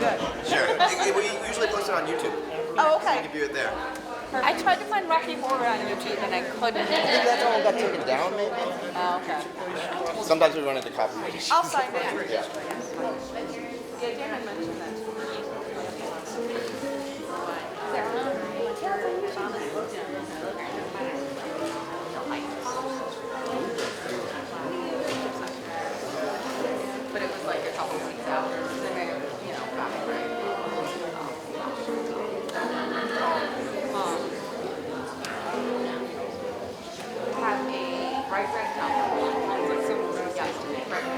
good. Sure. We usually post it on YouTube. Oh, You okay. can view it there. I tried to find Rocky Horror on YouTube and I couldn't. Maybe that one got taken down, maybe? Oh, okay. Sometimes we run into copyright issues. I'll sign it. Yeah. Yeah, Damon mentioned that. But it was like a couple weeks after, and then, you know, copyright. Have a right now. Like some guys to make right.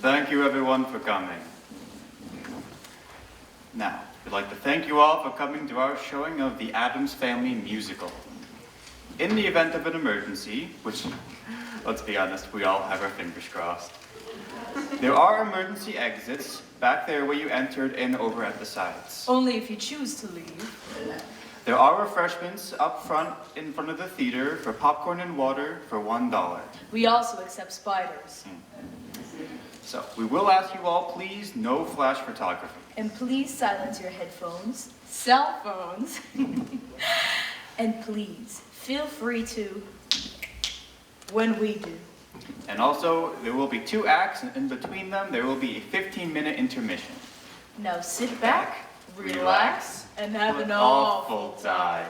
Thank you everyone for coming. Now, we'd like to thank you all for coming to our showing of the Addams Family musical. In the event of an emergency, which, let's be honest, we all have our fingers crossed, there are emergency exits back there where you entered and over at the sides. Only if you choose to leave. There are refreshments up front in front of the theater for popcorn and water for $1. We also accept spiders. So, we will ask you all, please, no flash photography. And please silence your headphones, cell phones, and please feel free to when we do. And also, there will be 2 acts, and in between them, there will be a 15-minute intermission. Now sit back, relax, and have an awful time.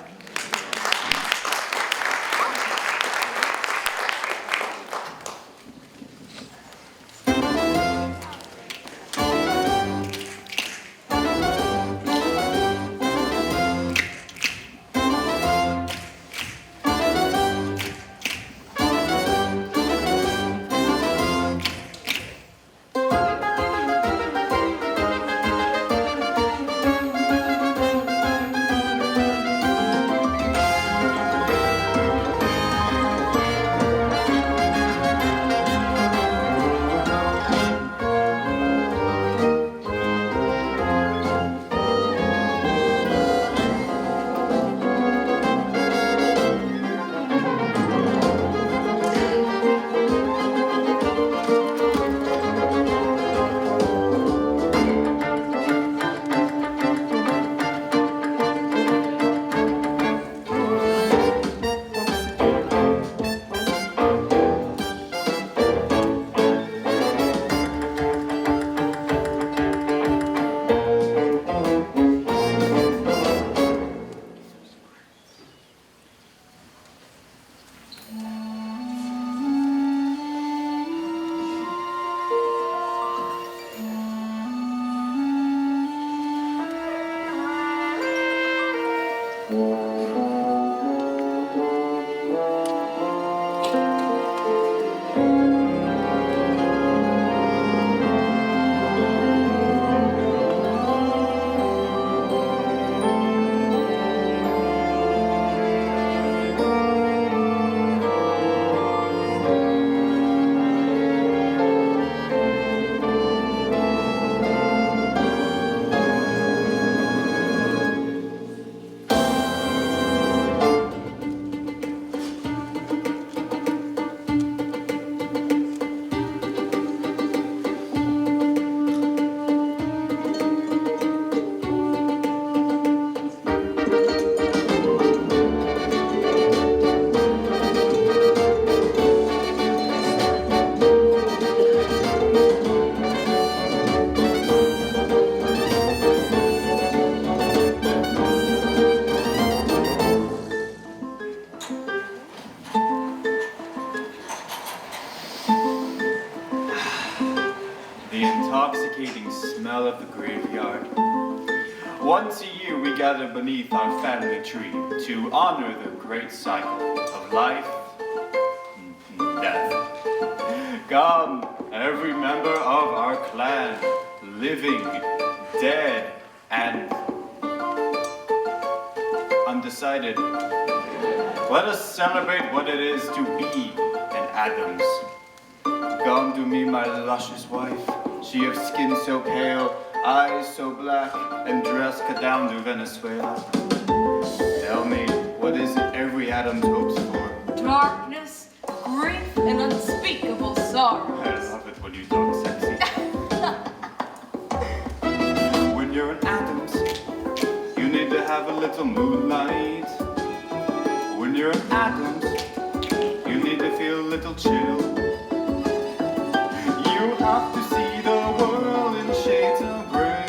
The intoxicating smell of the graveyard. Once a year we gather beneath our family tree to honor the great cycle of life and death. Come, every member of our clan, living, dead, and undecided. Let us celebrate what it is to be an Addams. Come to me, my luscious wife, she of skin so pale, eyes so black, and dress down to Venezuela. Tell me, what is it every Addams hopes for? Darkness, grief, and unspeakable sorrow. I love it when you talk sexy. When you're an Addams, you need to have a little moonlight. When you're an Addams, you need to feel a little chill. You have to see the world in shades of gray.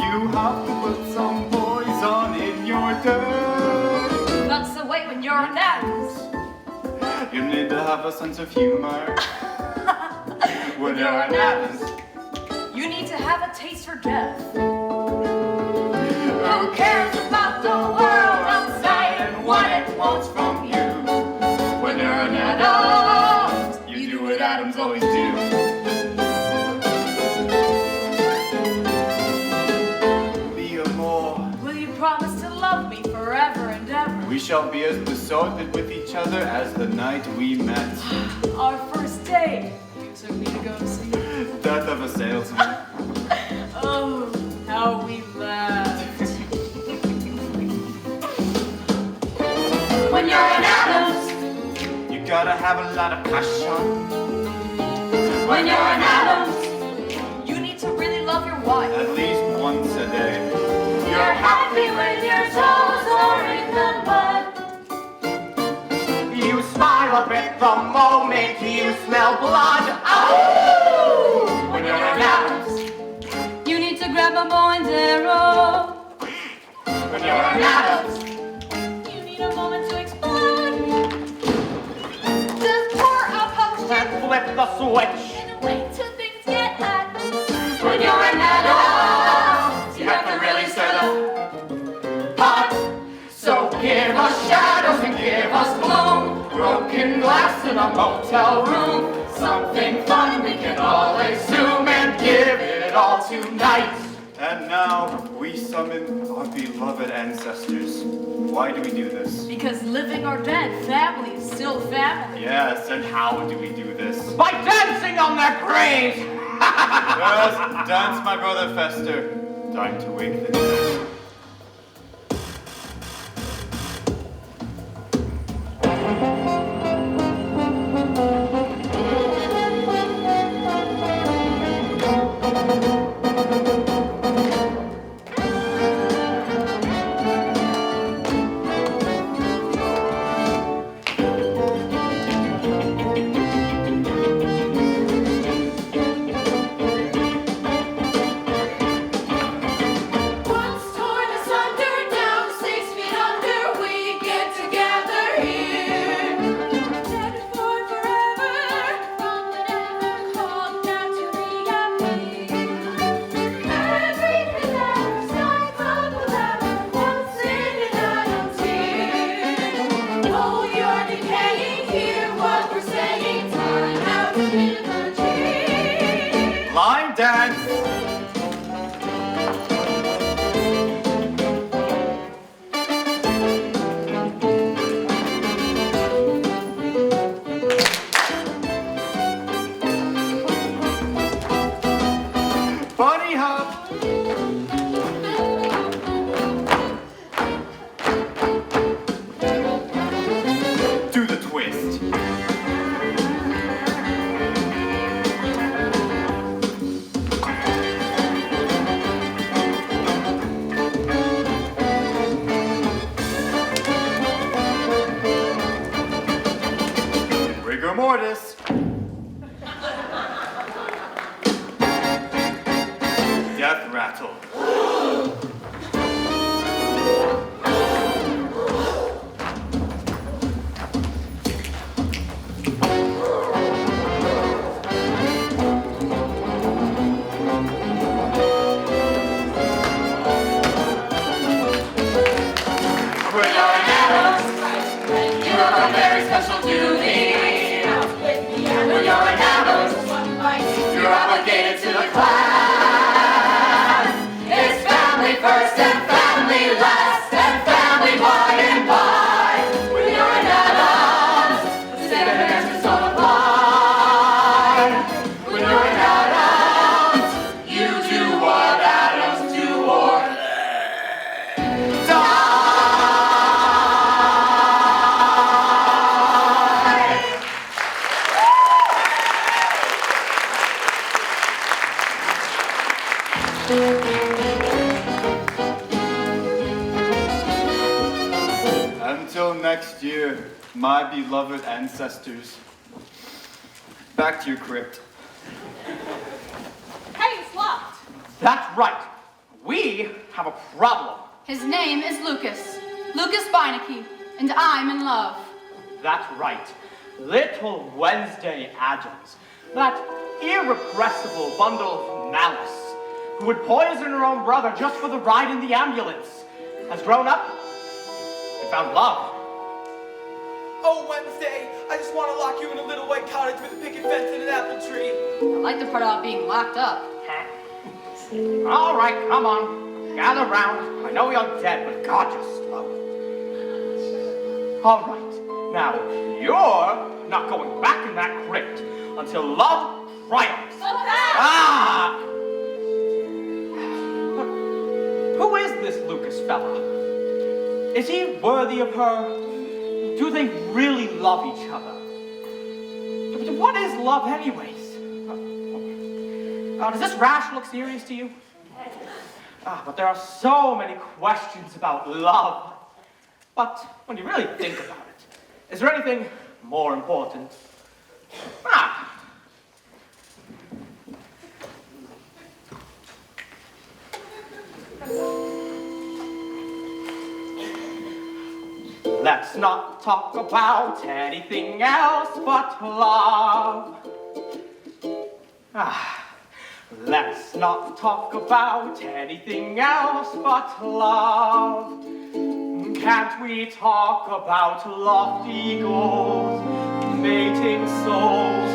You have to put some poison in your dirt. That's the way when you're an Addams. You need to have a sense of humor. When you're an Addams, you need to have a taste for death. who cares about the world outside and what it wants from you? When you're an Addams, you do what Addams always do. love me forever and ever. We shall be as besotted with each other as the night we met. Our first date, you took me to go see. Death of a salesman. Oh, how we laughed. When you're an Addams, You gotta have a lot of passion. when you're an Addams, you need to really love your wife. At least once a day. You're happy when your toes are in the mud. You smile a bit the moment you smell blood. Oh! When you're an Addams, You need to grab a bow and arrow. when you're an Addams, You need a moment to explode. Just pour a potion and flip the switch. and wait till things get hot. When you're an Addams, you have to really stir the pot. So give us shadows and give us gloom. Broken glass in a motel room. Something fun we can all assume and give it all tonight. And now we summon our beloved ancestors. Why do we do this? Because living or dead, family is still family. Yes, and how do we do this? By dancing on their graves. Yes, dance, my brother Fester. Time to wake the dead. Once torn asunder, down 6 feet under, we get together here. Dead for forever, from whatever called down to reappear. Every cadaver, sides of the ladder, once in an Addams here. Oh, you're decaying, hear what we're saying, time out to give a cheer. Line dance! Bunny hop! Do the twist. Rigor mortis. Death rattle. When you're an Addams, you are very special to me. When you're an Addams, you're obligated to the clan. It's family first and family last and family by and by. When you're an Addams, the sentiments don't apply. When you're an Addams, you do what Addams do or die. Until next year, my beloved ancestors. Back to your crypt. Hey, it's locked. That's right. We have a problem. His name is Lucas. Lucas Beinecke, and I'm in love. That's right. Little Wednesday Addams, that irrepressible bundle of malice, who would poison her own brother just for the ride in the ambulance, has grown up and found love. Oh, Wednesday, I just want to lock you in a little white cottage with a picket fence and an apple tree. I like the part about being locked up. All right, come on. Gather round. I know you're dead, but God, you're slow. All right. Now, you're not going back in that crate until love triumphs. Ah! But who is this Lucas fella? Is he worthy of her? Do they really love each other? What is love anyways? Does this rash look serious to you? But there are so many questions about love. But when you really think about it, is there anything more important? Let's not talk about anything else but love. Let's not talk about anything else but love. Can't we talk about lofty goals, mating souls,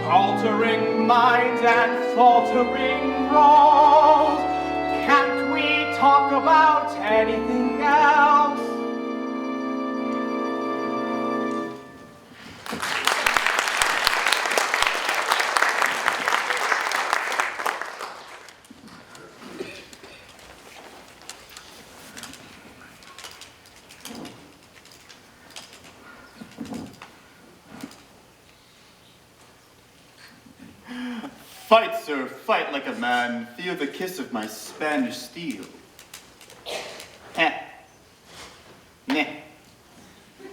altering minds and faltering roles? Can't we talk about anything else? Fight, sir, fight like a man. Feel the kiss of my Spanish steel. Neh.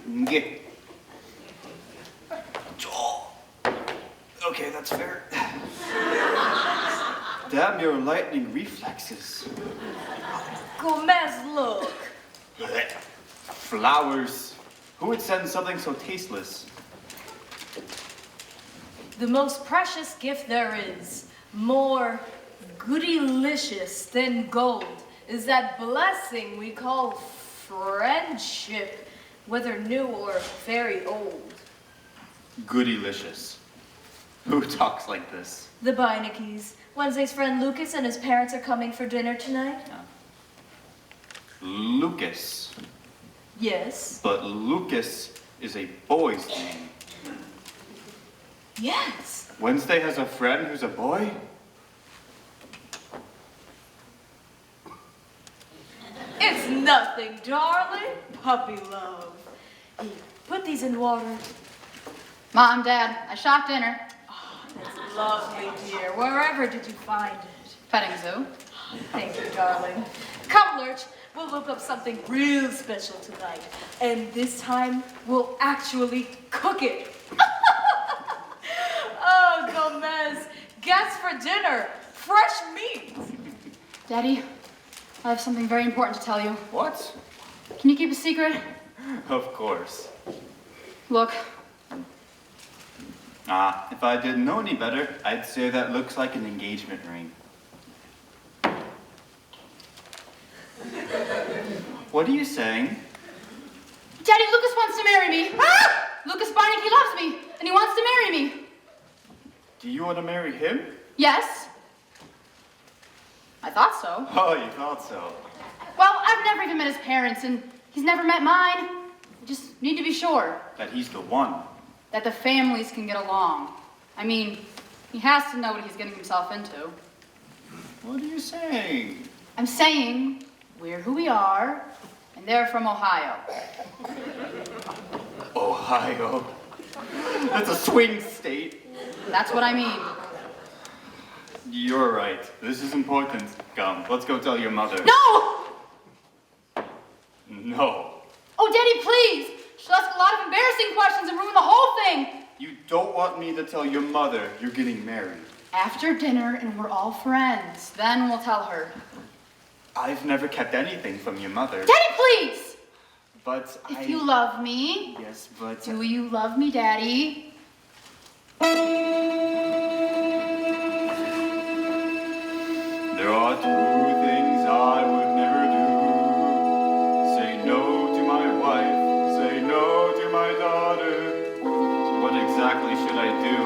Nge. Okay, that's fair. Damn your lightning reflexes. Gomez, look. Flowers. Who would send something so tasteless? The most precious gift there is, more goodylicious than gold, is that blessing we call friendship, whether new or very old. Goodylicious. Who talks like this? The Beinecke's. Wednesday's friend Lucas and his parents are coming for dinner tonight. Lucas. Yes. But Lucas is a boy's name. Yes. Wednesday has a friend who's a boy? It's nothing, darling. Puppy love. Here, put these in water. Mom, Dad, I shot dinner. Oh, that's lovely, dear. Wherever did you find it? Petting zoo. Thank you, darling. Come, Lurch. We'll look up something real special tonight. And this time, we'll actually cook it. Oh, Gomez. Guess for dinner. Fresh meat. Daddy, I have something very important to tell you. What? Can you keep a secret? Of course. Look, If I didn't know any better, I'd say that looks like an engagement ring. What are you saying? Daddy, Lucas wants to marry me. Lucas Beinecke loves me, and he wants to marry me. Do you want to marry him? Yes. I thought so. Oh, you thought so. Well, I've never even met his parents, and he's never met mine. I just need to be sure That he's the one. that the families can get along. I mean, he has to know what he's getting himself into. What are you saying? I'm saying we're who we are, and they're from Ohio. Ohio. That's a swing state. That's what I mean. You're right. This is important. Come, let's go tell your mother. No! No. Oh, Daddy, please! She'll ask a lot of embarrassing questions and ruin the whole thing. You don't want me to tell your mother you're getting married. After dinner, and we're all friends. Then we'll tell her. I've never kept anything from your mother. Daddy, please! But If you love me, Yes, but... do you love me, Daddy? There are two things I would never do. Say no to my wife, say no to my daughter. What exactly should I do?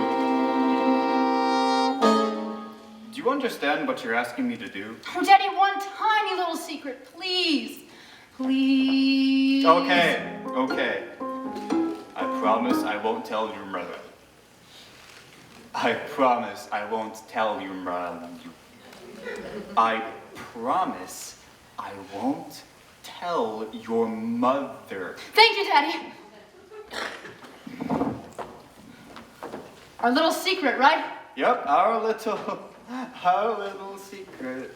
Do you understand what you're asking me to do? Oh, Daddy, one tiny little secret, please. Please. Okay. promise I won't tell your mother. I promise I won't tell your mother. I promise I won't tell your mother. Thank you, Daddy. Our little secret, right? Yep, our little secret.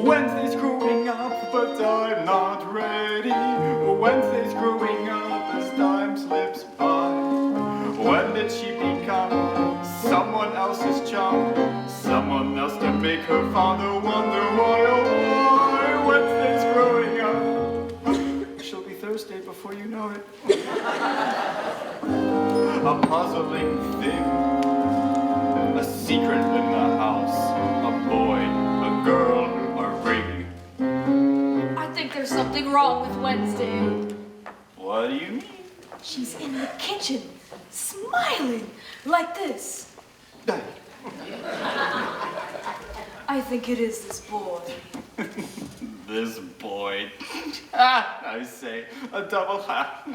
Wednesday's growing up, but I'm not ready. Wednesday's growing up as time slips by. When did she become someone else's chum? Someone else to make her father wonder why, oh why. Wednesday's growing up. She'll be Thursday before you know it. A puzzling thing. A secret in the house. A boy, a girl, a ring. I think there's something wrong with Wednesday. What do you mean? She's in the kitchen, smiling like this. I think it is this boy. This boy. I say, a double half.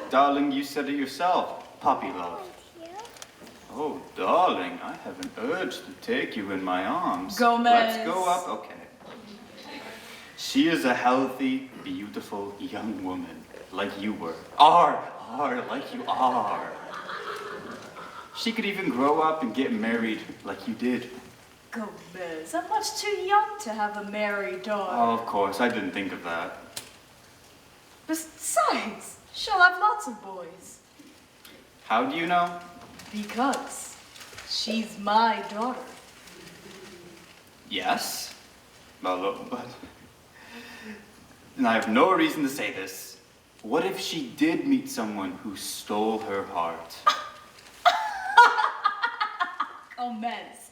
Darling, you said it yourself. Puppy love. Oh, darling, I have an urge to take you in my arms. Gomez. Let's go up. Okay. She is a healthy, beautiful young woman, like you were. Are, like you are. She could even grow up and get married like you did. Gomez, I'm much too young to have a married daughter. Oh, of course, I didn't think of that. Besides, she'll have lots of boys. How do you know? Because she's my daughter. Yes. But and I have no reason to say this. What if she did meet someone who stole her heart? Gomez,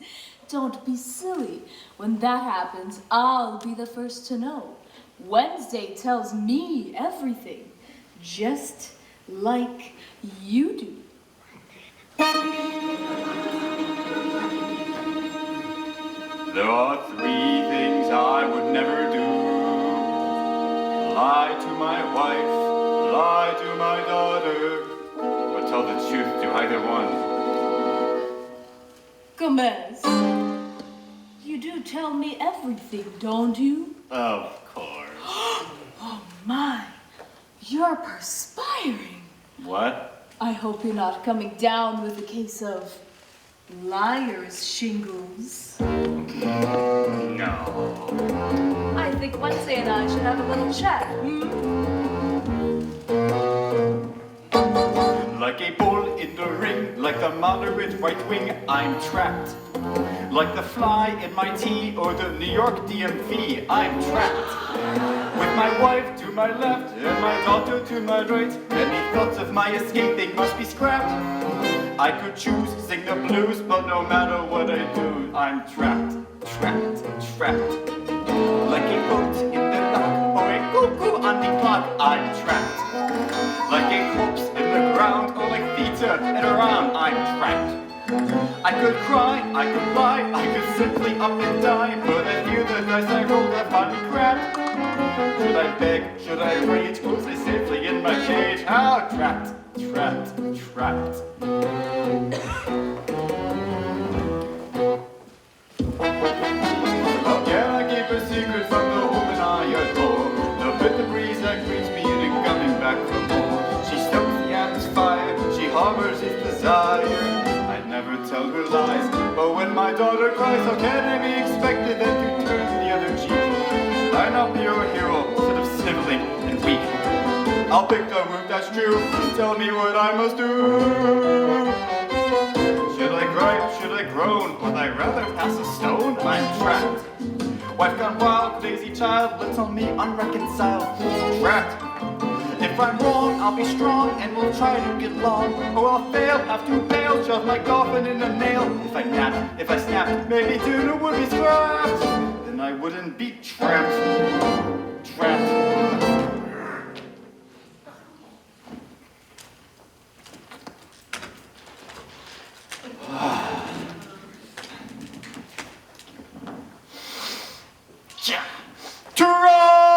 don't be silly. When that happens, I'll be the first to know. Wednesday tells me everything, just like you do. There are 3 things I would never do. Lie to my wife, lie to my daughter, or tell the truth to either one. Gomez, you do tell me everything, don't you? Of course. Oh my, you're perspiring. What? I hope you're not coming down with a case of liar's shingles. No. I think Wednesday and I should have a little chat. Like a bull in the ring, like the moderate right wing, I'm trapped. Like the fly in my tea or the New York DMV, I'm trapped. With my wife to my left and my daughter to my right, any thoughts of my escaping must be scrapped. I could choose, sing the blues, but no matter what I do, I'm trapped, trapped, trapped. Like a boat in the dock or a cuckoo on the clock, I'm trapped. Like a corpse in the ground or like Theta in a round, I'm trapped. I could cry, I could lie, I could simply up and die, but I fear the dice I rolled are finally cracked. Should I beg, should I rage, or stay safely in my cage? How trapped, trapped, trapped. Can I keep a secret from the woman I adore? The bitter breeze that greets me in coming back from home. She stokes the Addams fire, she harbors his desire. I'd never tell her lies, but when my daughter cries, how can I be expected then to turn the other cheek? I'm not your hero, instead of sniveling and weak. I'll pick the root that's true, tell me what I must do. Should I cry, should I groan, would I rather pass a stone? I'm trapped. Wife gone wild, lazy child, lives on me unreconciled. Trapped. If I'm wrong, I'll be strong and we'll try to get along. Or I'll fail, have to bail, shove my coffin in a nail. If I nap, if I snap, maybe dinner would be scrapped. Then I wouldn't be trapped. Trapped. Try!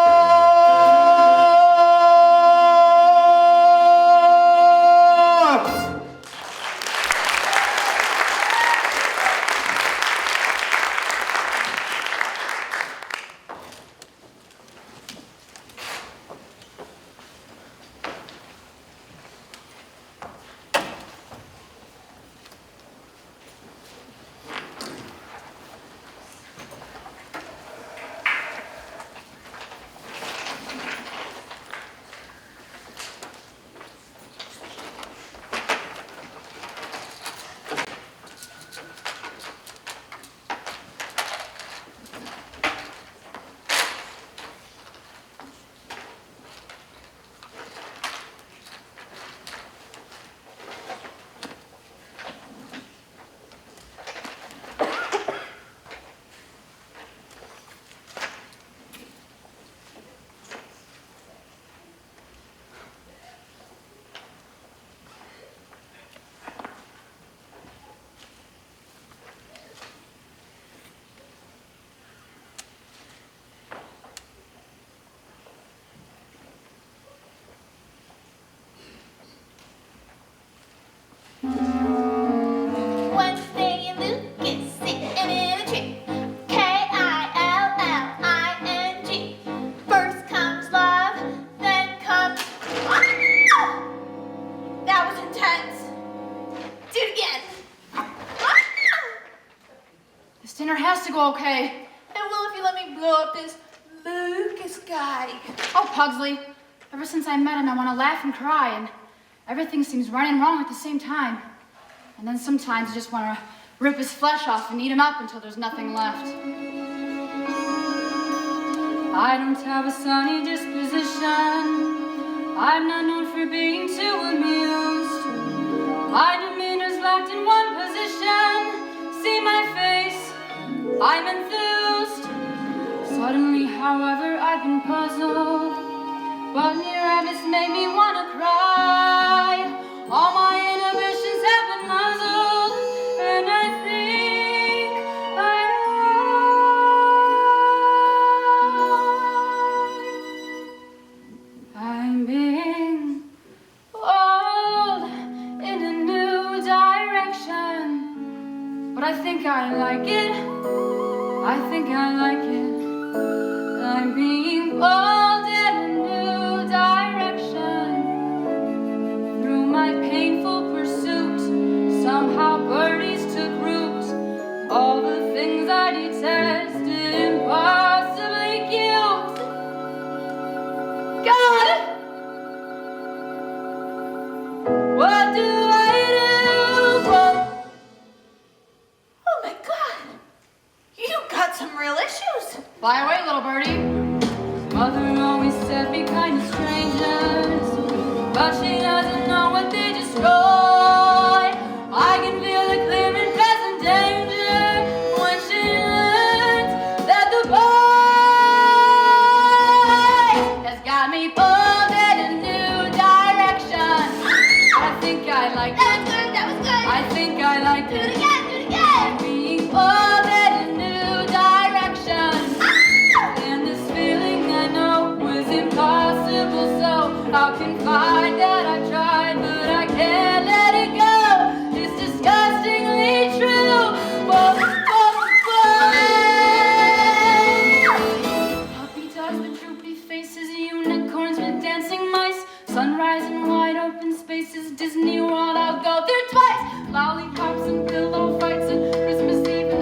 okay. It will if you let me blow up this Lucas guy. Oh, Pugsley. Ever since I met him, I want to laugh and cry, and everything seems right and wrong at the same time. And then sometimes I just want to rip his flesh off and eat him up until there's nothing left. I don't have a sunny disposition. I'm not known for being too amused. My demeanor's locked in one position. See my face, I'm enthused. Suddenly, however, I've been puzzled. But near Addams made me want to cry. All my inhibitions have been muzzled. And I think I'm being pulled in a new direction. But I think I like it. I think I like it. I'm being pulled in a new direction. Through my painful pursuit, somehow birdies took root. All the things I detested, impossibly cute. God! What do I do? Oh my God! You got some real issues. Fly away, little birdie. Mother always said be kind to strangers, but she doesn't know what they destroy. I can feel the clear and present danger when she learns that the boy has got me pulled in a new direction. I think I like it. That was good. I think I like it. Do it again. Do it again. Being pulled in a new direction. And this feeling I know was impossible, so I'll confide that I tried, but I can't let it go. It's disgustingly true. Whoa, whoa, whoa. Puppy dogs with droopy faces, unicorns with dancing mice, sunrise in wide open spaces, Disney World, I'll go there twice. Lollipops and pillow fights and Christmas Eve.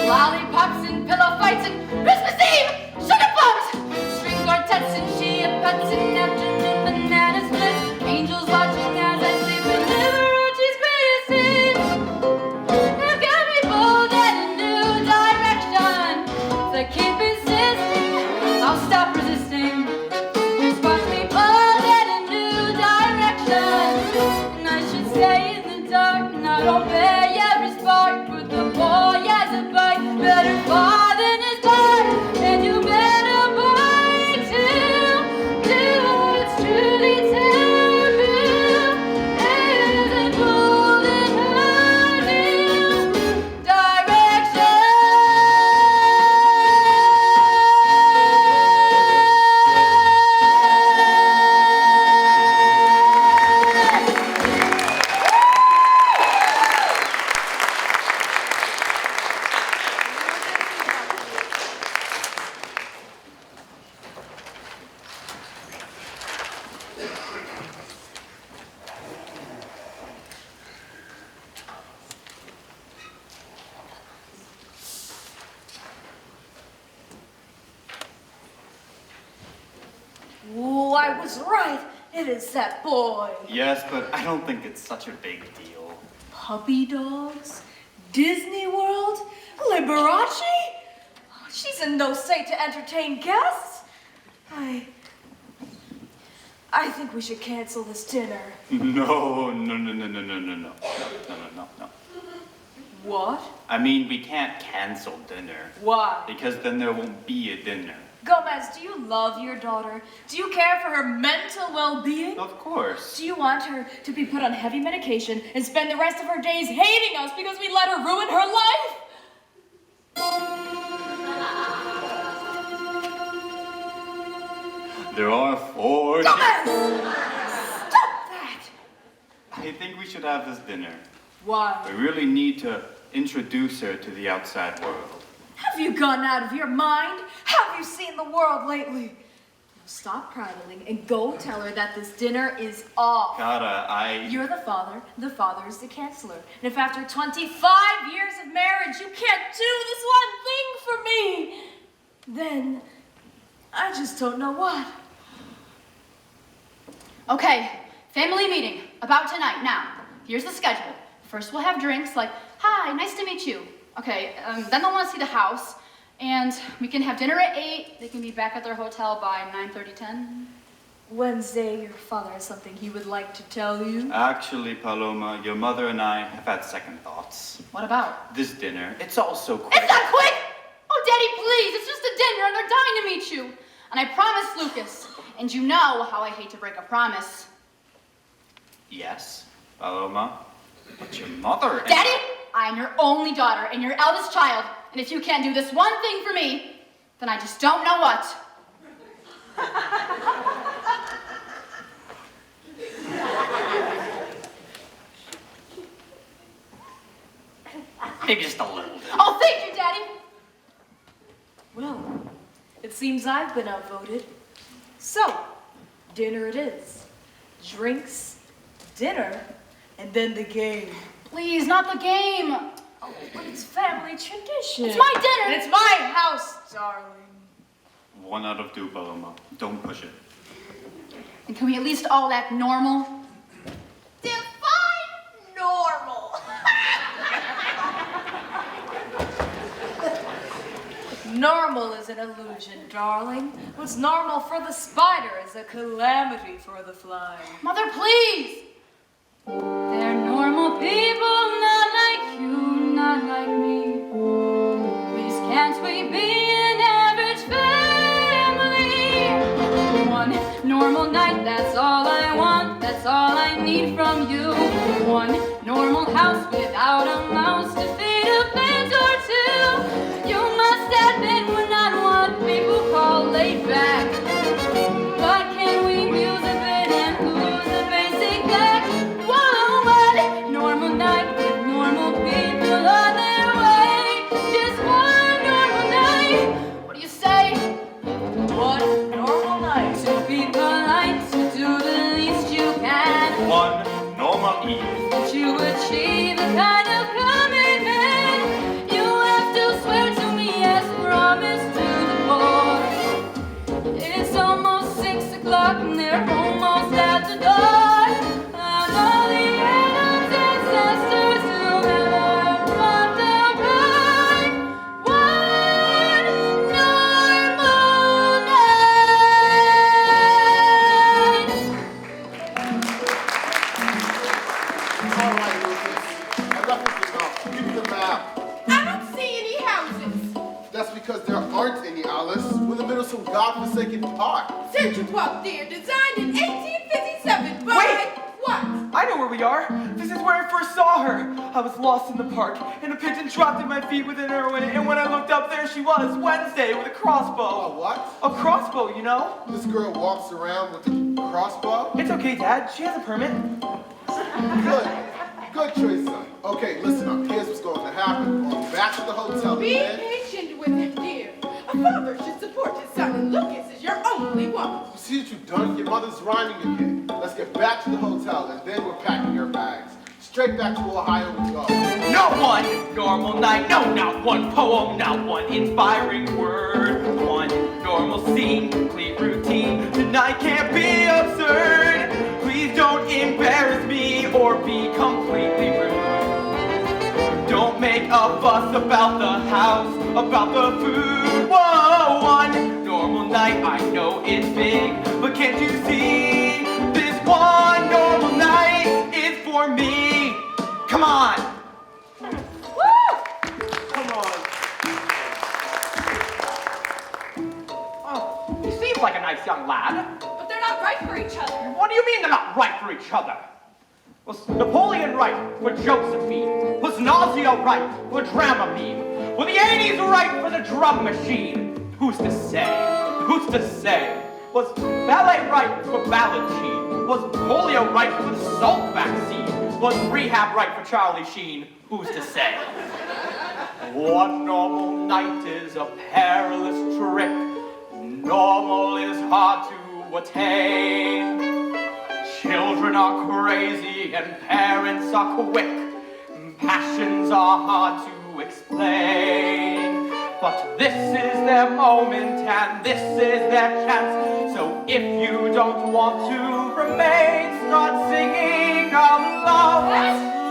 Lollipops and pillow fights and Christmas Eve. Sugar plums, string quartets and chia pets and afternoon banana splits. Angels watching as I sleep and Liberace's greatest hits. They've got me pulled in a new direction. If they keep insisting, I'll stop resisting. Just watch me pulled in a new direction. And I should stay in the dark, not obey every spark. But the boy has a bite, better far than his bark. And you better bite too. It's truly terrible. Is it pulled in her new direction? Ooh, I was right. It is that boy. Yes, but I don't think it's such a big deal. Puppy dogs? Disney World? Liberace? Oh, she's in no state to entertain guests. I think we should cancel this dinner. No. What? I mean, we can't cancel dinner. Why? Because then there won't be a dinner. Gomez, do you love your daughter? Do you care for her mental well-being? Of course. Do you want her to be put on heavy medication and spend the rest of her days hating us because we let her ruin her life? There are 4. Gomez! Stop that! I think we should have this dinner. Why? We really need to introduce her to the outside world. Have you gone out of your mind? Have you seen the world lately? Stop prattling and go tell her that this dinner is off. Cara, You're the father is the counselor. And if after 25 years of marriage you can't do this one thing for me, then I just don't know what. Okay, family meeting about tonight. Now, here's the schedule. First we'll have drinks like, hi, nice to meet you. Okay, then they'll want to see the house. And we can have dinner at 8. They can be back at their hotel by 9:30, 10. Wednesday, your father has something he would like to tell you. Actually, Paloma, your mother and I have had second thoughts. What about? This dinner, it's all so quick. It's not quick! Oh, Daddy, please, it's just a dinner and they're dying to meet you. And I promised Lucas, and you know how I hate to break a promise. Yes, Paloma, but your mother... Daddy, I'm your only daughter and your eldest child, and if you can't do this one thing for me, then I just don't know what. Maybe just a little bit. Oh, thank you, Daddy. Well, it seems I've been outvoted. So, dinner it is. Drinks, dinner, and then the game. Please, not the game. Oh, but it's family tradition. It's my dinner. And it's my house, darling. 1 out of 2, Paloma. Don't push it. And can we at least all act normal? Define normal. Normal is an illusion, darling. What's normal for the spider is a calamity for the fly. Mother, please. They're normal people, not like you, not like me. Please, can't we be an average family? One normal night, that's all I want, that's all I need from you. One normal house without a mouse to feed a plant or two. You must admit we're not what people call laid back. But can we muse a bit and lose the basic fact? Whoa, what normal night with normal people on their way? Just one normal night. What do you say? One normal night. To be polite, to do the least you can. 1 normal eve. To achieve a kind of commitment, you have to swear to me as promised to the poor. It's almost 6 o'clock and they're almost at the door. And all the Addams ancestors who have robbed the bride. One normal night. All right, Lucas. Enough is enough. Give me the map. I don't see any houses. That's because there aren't any, Alice. We're in the middle of some godforsaken park. Central Park there, designed in 1857 by Wait! what? I know where we are. This is where I first saw her. I was lost in the park, and a pigeon dropped at my feet with an arrow in it, and when I looked up, there she was, Wednesday, with a crossbow. Oh, what? A crossbow, you know? This girl walks around with a crossbow? It's okay, Dad. She has a permit. Good. Good choice, son. Okay, listen up. Here's what's going to happen. We're back to the hotel. Be and then... patient with him, dear. A father should support his son, and Lucas is your only one. See what you've done? Your mother's rhyming again. Let's get back to the hotel, and then we're packing our bags. Straight back to Ohio we go. Not one normal night, no, not one poem, not one inspiring word. One normal scene, complete routine. Tonight can't be absurd. Please don't embarrass me or be completely rude. Don't make a fuss about the house, about the food. Whoa, one normal night, I know it's big, but can't you see? This one normal night is for me. Come on. Come on. Oh, he seems like a nice young lad. But they're not right for each other. What do you mean they're not right for each other? Was Napoleon right for Josephine? Was Nausea right for Dramamine? Were the 80s right for the drum machine? Who's to say? Who's to say? Was ballet right for Balanchine? Was polio right for the salt vaccine? Was rehab right for Charlie Sheen? Who's to say? One normal night is a perilous trick. Normal is hard to to attain. Children are crazy and parents are quick. Passions are hard to explain. But this is their moment and this is their chance. So if you don't want to remain, start singing of love,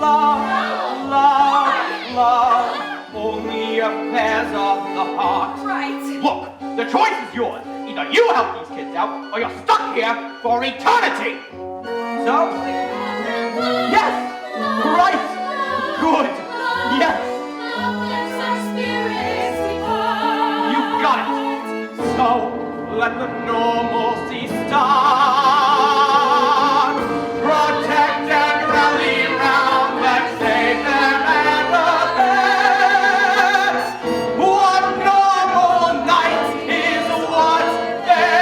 love, love, love. Only affairs of the heart. Right. Look, the choice is yours. Either you help these kids out or you're stuck here for eternity. So, yes, right, good, yes. You got it. So, let the normalcy start. Protect and rally round, let's save them and the best. One normal night is what they'll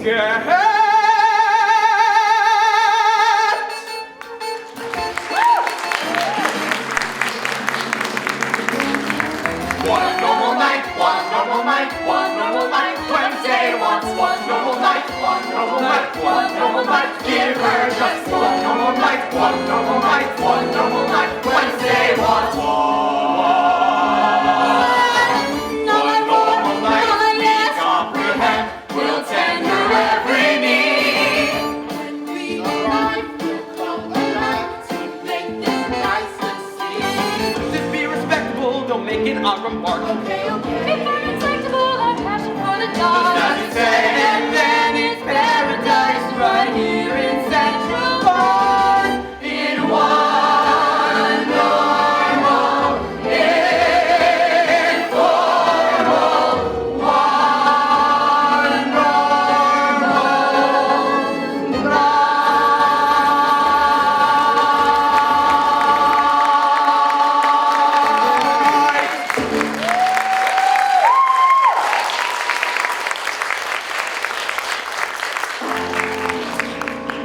get. One normal night, Wednesday wants one normal night, give her just one normal night, Wednesday wants one normal night, we comprehend, we'll tend her every need. When we arrive, we'll come alive to make this nice and sweet. Just be respectable, don't make it a remark. Okay, okay. Be firm and flexible, have passion for the Just dog. as you say, and then it's paradise right here in Central Park. In one normal, informal, one normal night.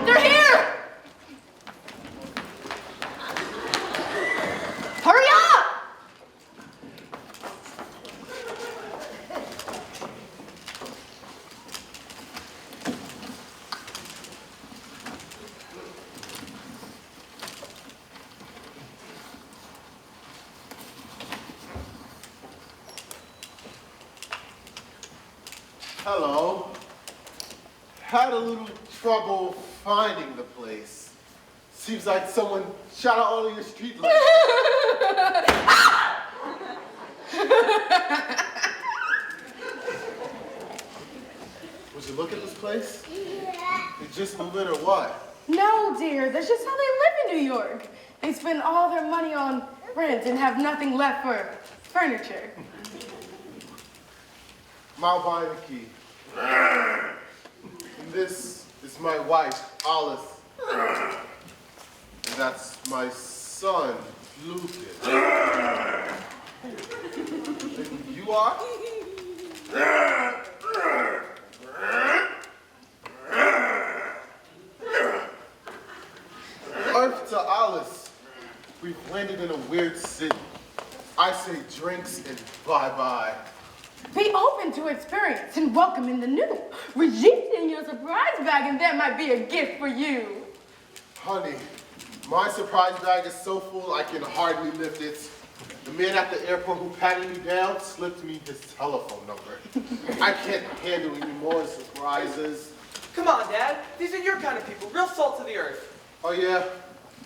They're here! Hurry up! Hello. Had a little trouble finding the place. Seems like someone shot out all of your street lights. Would you look at this place? You just move in or what? No, dear, that's just how they live in New York. They spend all their money on rent and have nothing left for furniture. I'll buy the key. And this is my wife, Alice. And that's my son, Lucas. And you are? Earth to Alice, we've landed in a weird city. I say drinks and bye-bye. Be open to experience and welcome in the new. Register in your surprise bag and that might be a gift for you. Honey, my surprise bag is so full I can hardly lift it. The man at the airport who patted me down slipped me his telephone number. I can't handle any more surprises. Come on, Dad. These are your kind of people, real salt of the earth. Oh yeah?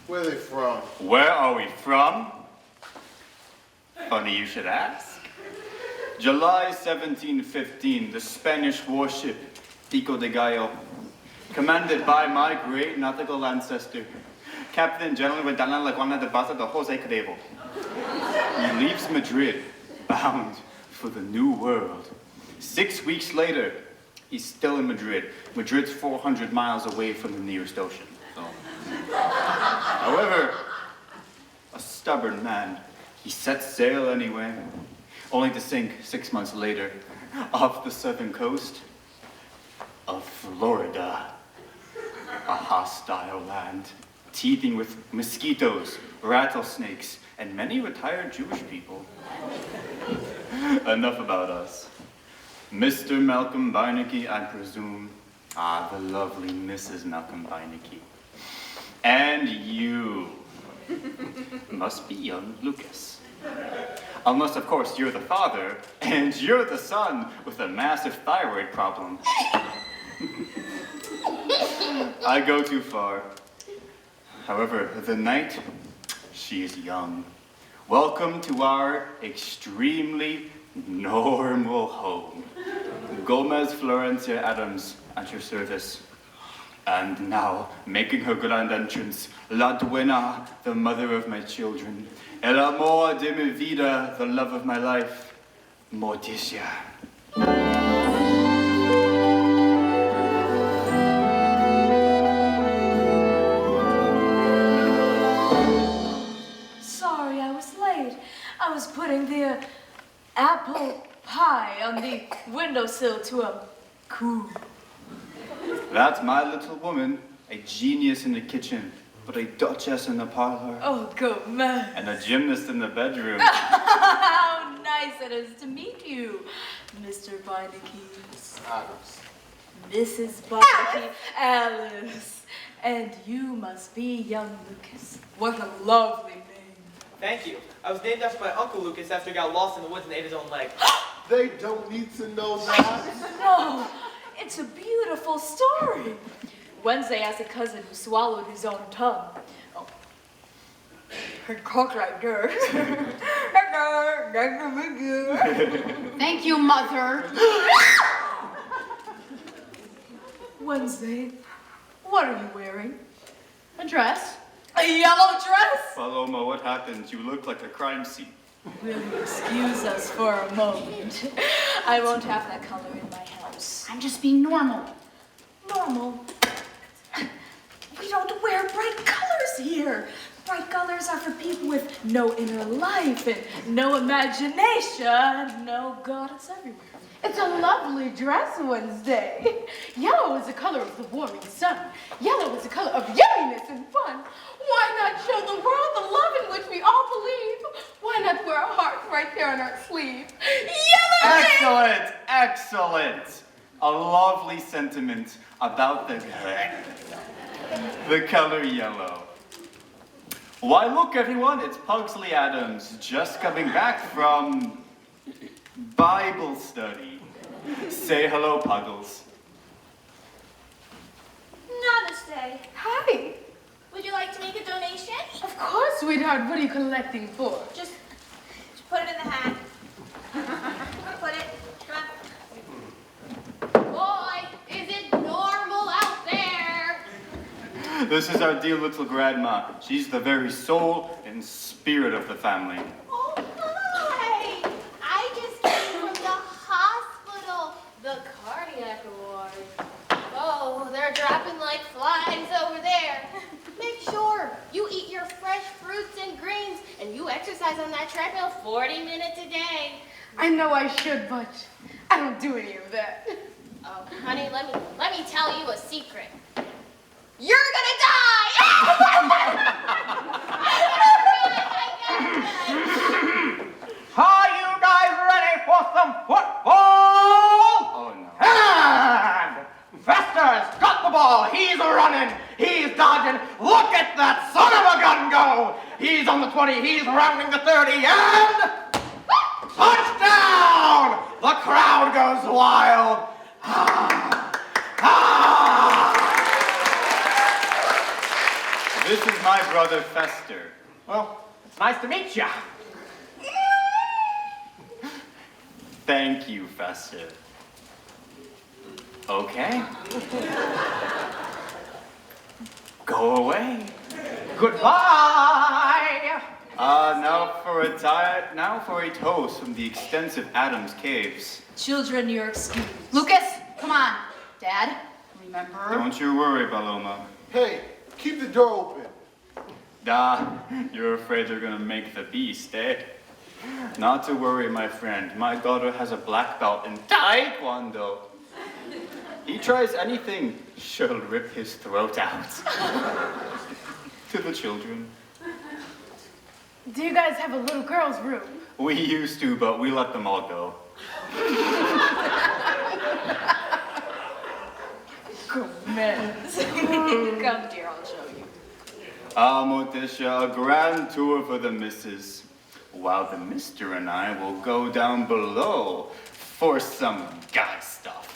Where are they from? Where are we from? Funny you should ask. July 1715, the Spanish warship Pico de Gallo, commanded by my great nautical ancestor, Captain General Vidal Laguna de Baza de Jose Crevo. He leaves Madrid, bound for the New World. 6 weeks later, he's still in Madrid. Madrid's 400 miles away from the nearest ocean. So. However, a stubborn man, he set sail anyway, only to sink 6 months later off the southern coast of Florida, a hostile land teeming with mosquitoes, rattlesnakes, and many retired Jewish people. Enough about us. Mr. Malcolm Beinecke, I presume. Ah, the lovely Mrs. Malcolm Beinecke. And you must be young Lucas. Unless, of course, you're the father, and you're the son with a massive thyroid problem. I go too far. However, the knight, she is young. Welcome to our extremely normal home. Gomez Florencia Addams, at your service. And now, making her grand entrance, La Duena, the mother of my children. El amor de mi vida, the love of my life. Morticia. Sorry, I was late. I was putting the apple pie on the windowsill to a cool. That's my little woman, a genius in the kitchen, but a duchess in the parlor, Oh, Gomez. and a gymnast in the bedroom. How nice it is to meet you, Mr. Beinecke. Addams. Mrs. Beinecke. Alice. And you must be young Lucas. What a lovely name. Thank you. I was named after my Uncle Lucas after he got lost in the woods and ate his own leg. They don't need to know that. No, it's a beautiful story. Wednesday has a cousin who swallowed his own tongue. Oh. Her cock right there. Thank you, Mother. Wednesday, what are you wearing? A dress? A yellow dress? Paloma, what happened? You look like a crime scene. Will you excuse us for a moment? I won't have that color in my house. I'm just being normal. Normal. We don't wear bright colors here. Bright colors are for people with no inner life and no imagination. No God, it's everywhere. It's a lovely dress, Wednesday. Yellow is the color of the warming sun. Yellow is the color of yumminess and fun. Why not show the world the love in which we all believe? Why not wear our hearts right there on our sleeve? Yellow! Excellent, excellent. A lovely sentiment about the color yellow. Why, look, everyone, it's Pugsley Addams, just coming back from Bible study. Say hello, Puggles. Namaste. Hi. Would you like to make a donation? Of course, sweetheart. What are you collecting for? Just put it in the hat. Put it. Come on. Boy, is it normal out there? This is our dear little grandma. She's the very soul and spirit of the family. Oh, hi. I just came from the hospital. The cardiac ward. Oh, they're dropping like flies over there. Make sure you eat your fresh fruits and greens and you exercise on that treadmill 40 minutes a day. I know I should, but I don't do any of that. Oh, honey, let me tell you a secret. You're gonna die! Are you guys ready for some football? Oh, no. And Fester's got the ball. He's running. He's dodging. Look at that son of a gun go. He's on the 20. He's rounding the 30. And touchdown! The crowd goes wild. This is my brother Fester. Well, it's nice to meet you. Thank you, Fester. Okay. Go away. Goodbye. Now for a toast from the extensive Addams Caves. Children, you're excused. Lucas, come on. Dad, remember? Don't you worry, Paloma. Hey, keep the door open. You're afraid they're gonna make the beast, eh? Not to worry, my friend. My daughter has a black belt in Taekwondo. He tries anything, she'll rip his throat out. To the children. Do you guys have a little girl's room? We used to, but we let them all go. Commence. Come, dear, I'll show you. Morticia, a grand tour for the missus, while the mister and I will go down below for some guy stuff.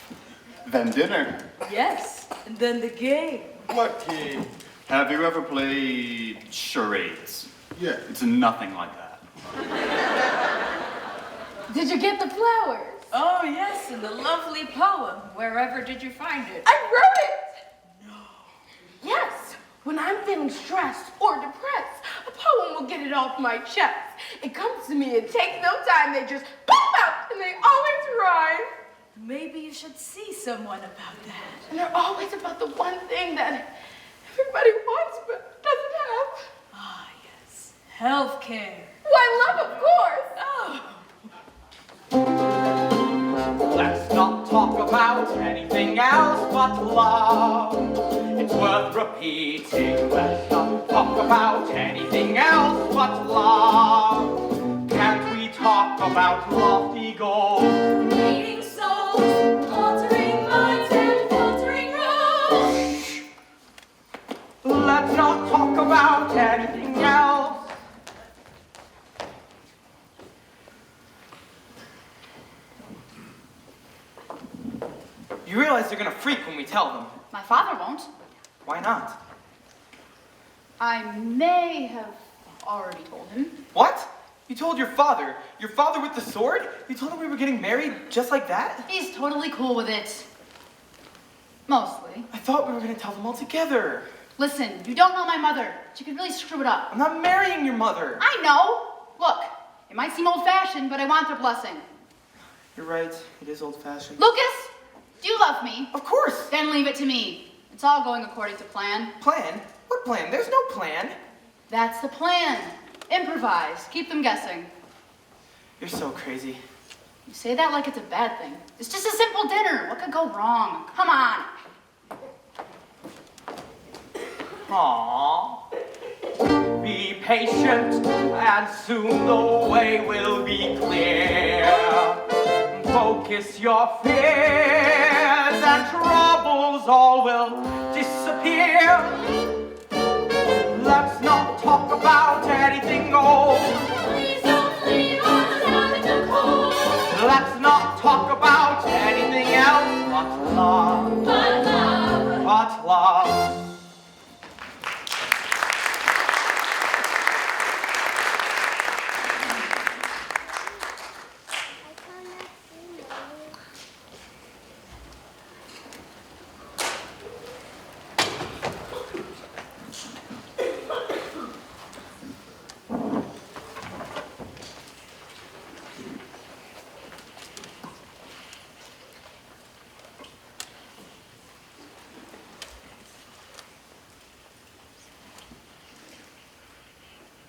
Then dinner. Yes, and then the game. What game? Have you ever played charades? Yeah. It's nothing like that. Did you get the flowers? Oh, yes, and the lovely poem. Wherever did you find it? I wrote it! No. Yes. When I'm feeling stressed or depressed, a poem will get it off my chest. It comes to me, it takes no time, they just pop out, and they always rhyme. Maybe you should see someone about that. And they're always about the one thing that everybody wants but doesn't have. Ah, yes. Healthcare. Why, love, of course. Oh. Let's not talk about anything else but love. It's worth repeating. Let's not talk about anything else but love. Can't we talk about lofty goals? Meeting souls, altering minds and filtering rules. Let's not talk about anything else. You realize they're gonna freak when we tell them. My father won't. Why not? I may have already told him. What? You told your father? Your father with the sword? You told him we were getting married just like that? He's totally cool with it. Mostly. I thought we were gonna tell them all together. Listen, you don't know my mother. She could really screw it up. I'm not marrying your mother. I know. Look, it might seem old-fashioned, but I want their blessing. You're right. It is old-fashioned. Lucas, do you love me? Of course. Then leave it to me. It's all going according to plan. Plan? What plan? There's no plan. That's the plan. Improvise. Keep them guessing. You're so crazy. You say that like it's a bad thing. It's just a simple dinner. What could go wrong? Come on. Aww. Be patient, and soon the way will be clear. Focus your fears, and troubles all will disappear. Let's not talk about anything old. Please don't leave us out in the cold. Let's not talk about anything else but love. But love. But love.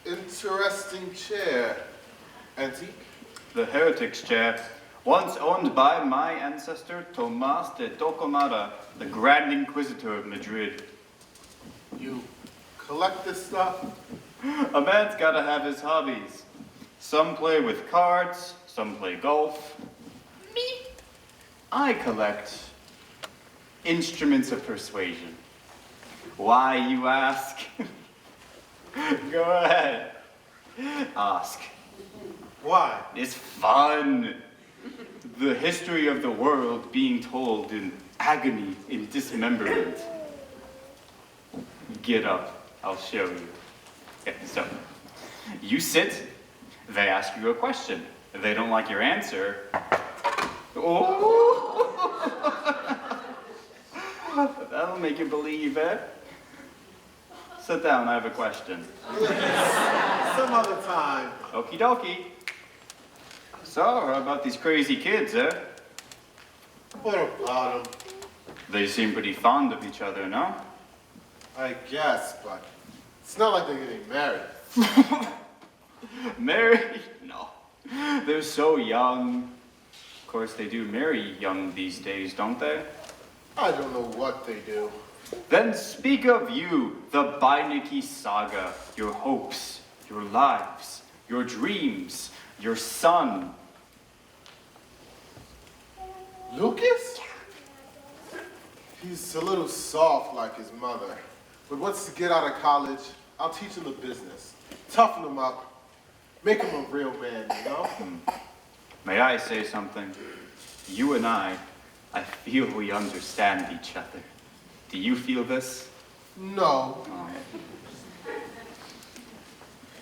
Interesting chair. Antique? The heretic's chair, once owned by my ancestor Tomas de Torquemada, the Grand Inquisitor of Madrid. You collect this stuff? A man's gotta have his hobbies. Some play with cards, some play golf. Me, I collect instruments of persuasion. Why, you ask? Go ahead. Ask. Why? It's fun. The history of the world being told in agony, in dismemberment. Get up, I'll show you. Okay, so, you sit, they ask you a question. If they don't like your answer, oh, that'll make you believe it. Sit down, I have a question. Some other time. Okie dokie. So, how about these crazy kids, eh? What about them? They seem pretty fond of each other, no? I guess, but it's not like they're getting married. Married? No. They're so young. Of course, they do marry young these days, don't they? I don't know what they do. Then speak of you, the Beinecke saga, your hopes, your lives, your dreams, your son. Lucas? He's a little soft like his mother. But once he get out of college, I'll teach him the business. Toughen him up. Make him a real man, you know? May I say something? You and I feel we understand each other. Do you feel this? No.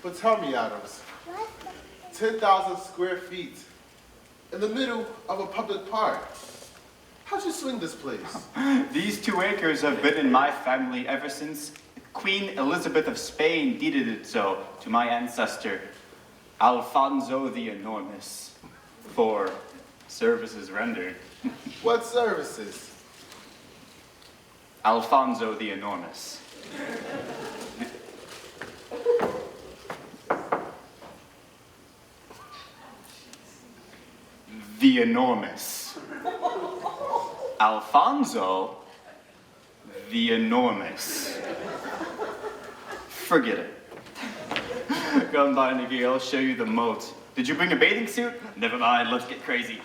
But tell me, Addams, 10,000 square feet in the middle of a public park. How'd you swing this place? These 2 acres have been in my family ever since Queen Elizabeth of Spain deeded it so to my ancestor, Alfonso the Enormous, for services rendered. What services? Alfonso the Enormous. The Enormous. Alfonso the Enormous. Forget it. Come by, Nikki, I'll show you the moat. Did you bring a bathing suit? Never mind, let's get crazy.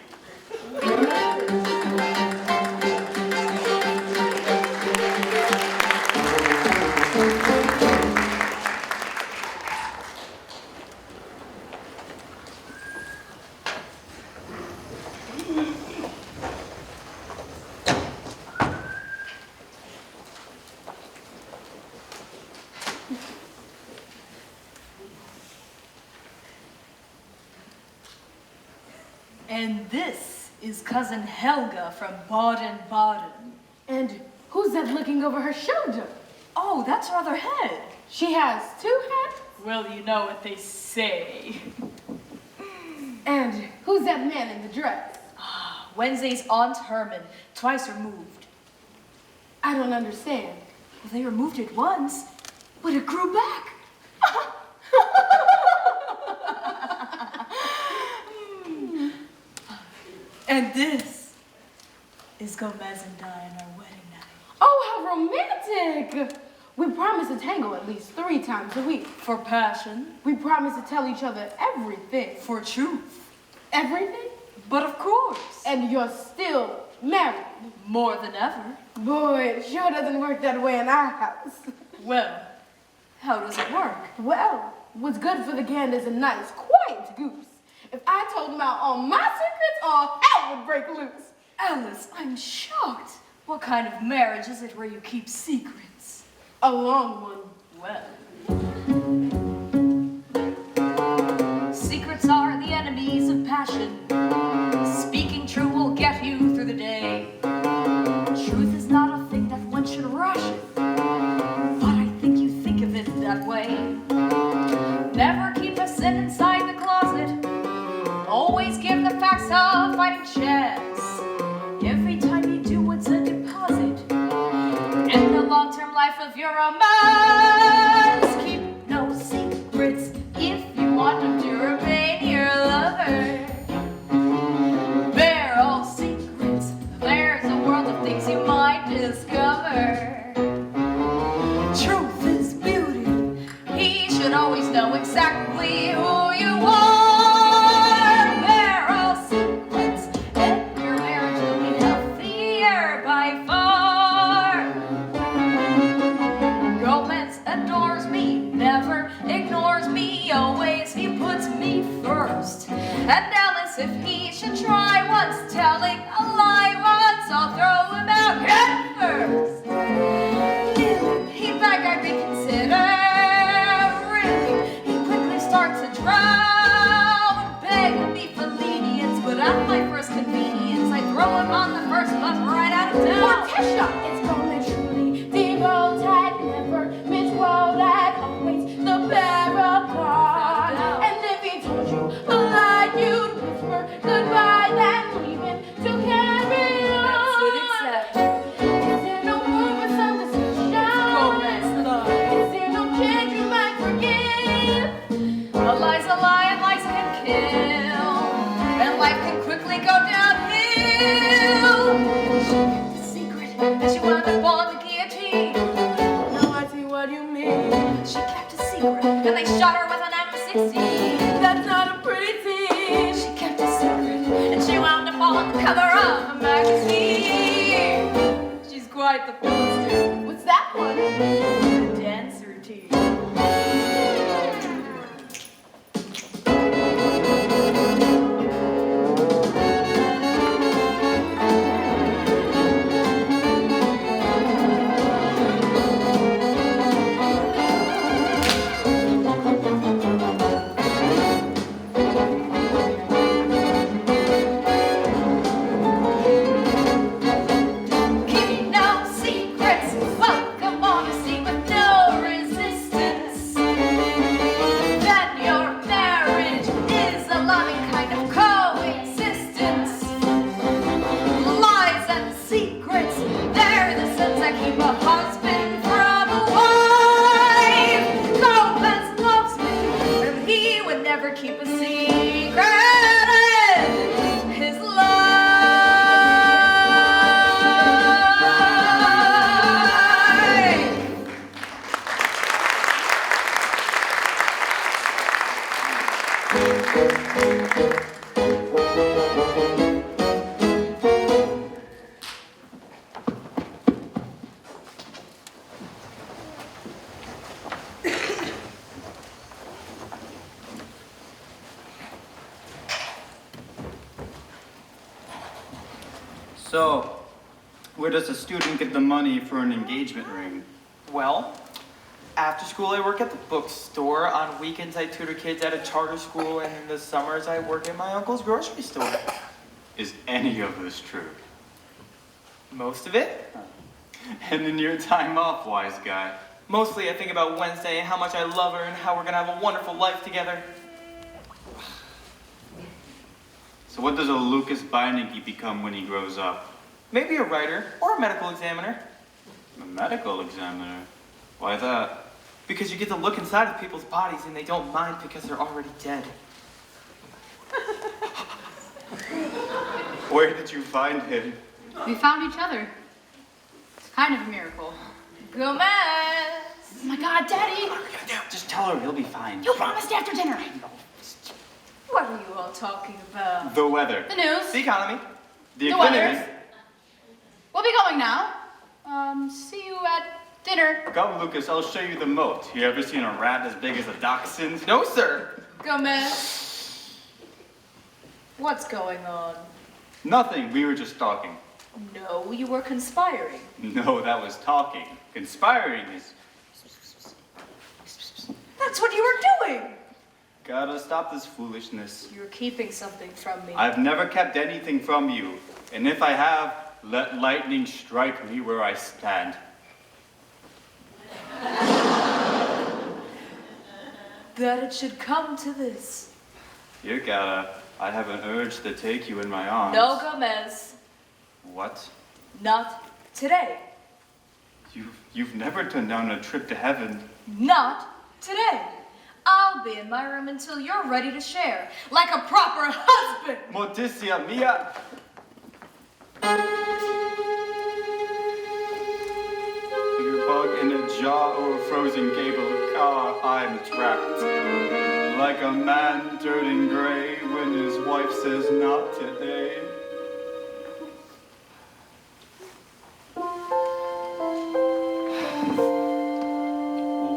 And this is cousin Helga from Baden-Baden. And who's that looking over her shoulder? Oh, that's her other head. She has 2 heads? Well, you know what they say. And who's that man in the dress? Wednesday's Aunt Herman, twice removed. I don't understand. Well, they removed it once, but it grew back. And this is Gomez and I on our wedding night. Oh, how romantic! We promise to tango at least 3 times a week. For passion. We promise to tell each other everything. For truth. Everything? But of course. And you're still married. More than ever. Boy, it sure doesn't work that way in our house. Well, how does it work? Well, what's good for the gander is a nice, quiet goose. If I told him out all my secrets, all hell would break loose. Alice, I'm shocked. What kind of marriage is it where you keep secrets? A long one. Well. Secrets are the enemies of passion. Speaking true will get you through the day. Truth is not a thing that one should ration. But I think you think of it that way. Never keep a sin inside the closet. Always give the facts a fighting chance. Every time you do, it's a deposit in the long-term life of your romance. Keep no secrets if you want them to remain your lover. Bear all secrets. There's a world of things you might discover. Truth is beauty. He should always know exactly who you are. Always he puts me first. And Alice, if he should try once telling a lie once, I'll throw him out head first. If he beg I reconsider, really, he quickly starts to drown. Beg me for lenience, but at my first convenience, I throw him on the first bus right out of town. Morticia, it's gonna truly devoted, never misquoted, always the paragon. And if he told you a lie, you'd whisper goodbye, then leave him to carry on. That's what it said. Is there no room for some decision? Is there no chance you might forgive? A lie's a lie and lies can kill. And life can quickly go downhill. She kept a secret and she wound up on the guillotine. Now I see what you mean. She kept a secret and they shot her with an M16. That's not a pretty thing. She kept a secret and she wound up on the cover of a magazine. She's quite right, the fellas do. What's that one? The dancer team. Keep no secrets, welcome on a seat with no resistance. Then your marriage is a loving kind of coexistence. Lies and secrets, they're the sins that keep a husband from a wife. Lopez loves me, and he would never keep a secret in his life. So, where does a student get the money for an engagement ring? Well, after school I work at the bookstore. On weekends I tutor kids at a charter school, and in the summers I work at my uncle's grocery store. Is any of this true? Most of it? And in your time off, wise guy? Mostly I think about Wednesday and how much I love her and how we're gonna have a wonderful life together. So what does a Lucas Beinecke become when he grows up? Maybe a writer or a medical examiner. A medical examiner? Why that? Because you get to look inside of people's bodies and they don't mind because they're already dead. Where did you find him? We found each other. It's kind of a miracle. Gomez! Oh my God, Daddy! Just tell her he'll be fine. You promised after dinner. What are you all talking about? The weather. The news. The economy. The The economy. weather. We'll be going now. See you at dinner. Come, Lucas, I'll show you the moat. You ever seen a rat as big as a dachshund? No, sir. Gomez? What's going on? Nothing, we were just talking. No, you were conspiring. No, that was talking. Conspiring is... That's what you were doing! Gotta stop this foolishness. You're keeping something from me. I've never kept anything from you. And if I have, let lightning strike me where I stand. That it should come to this. You gotta. I have an urge to take you in my arms. No, Gomez. What? Not today. You've never turned down a trip to heaven. Not today. I'll be in my room until you're ready to share, like a proper husband. Morticia mia. Like a bug in a jar or a frozen cable car, I'm trapped. Like a man turning gray when his wife says not today.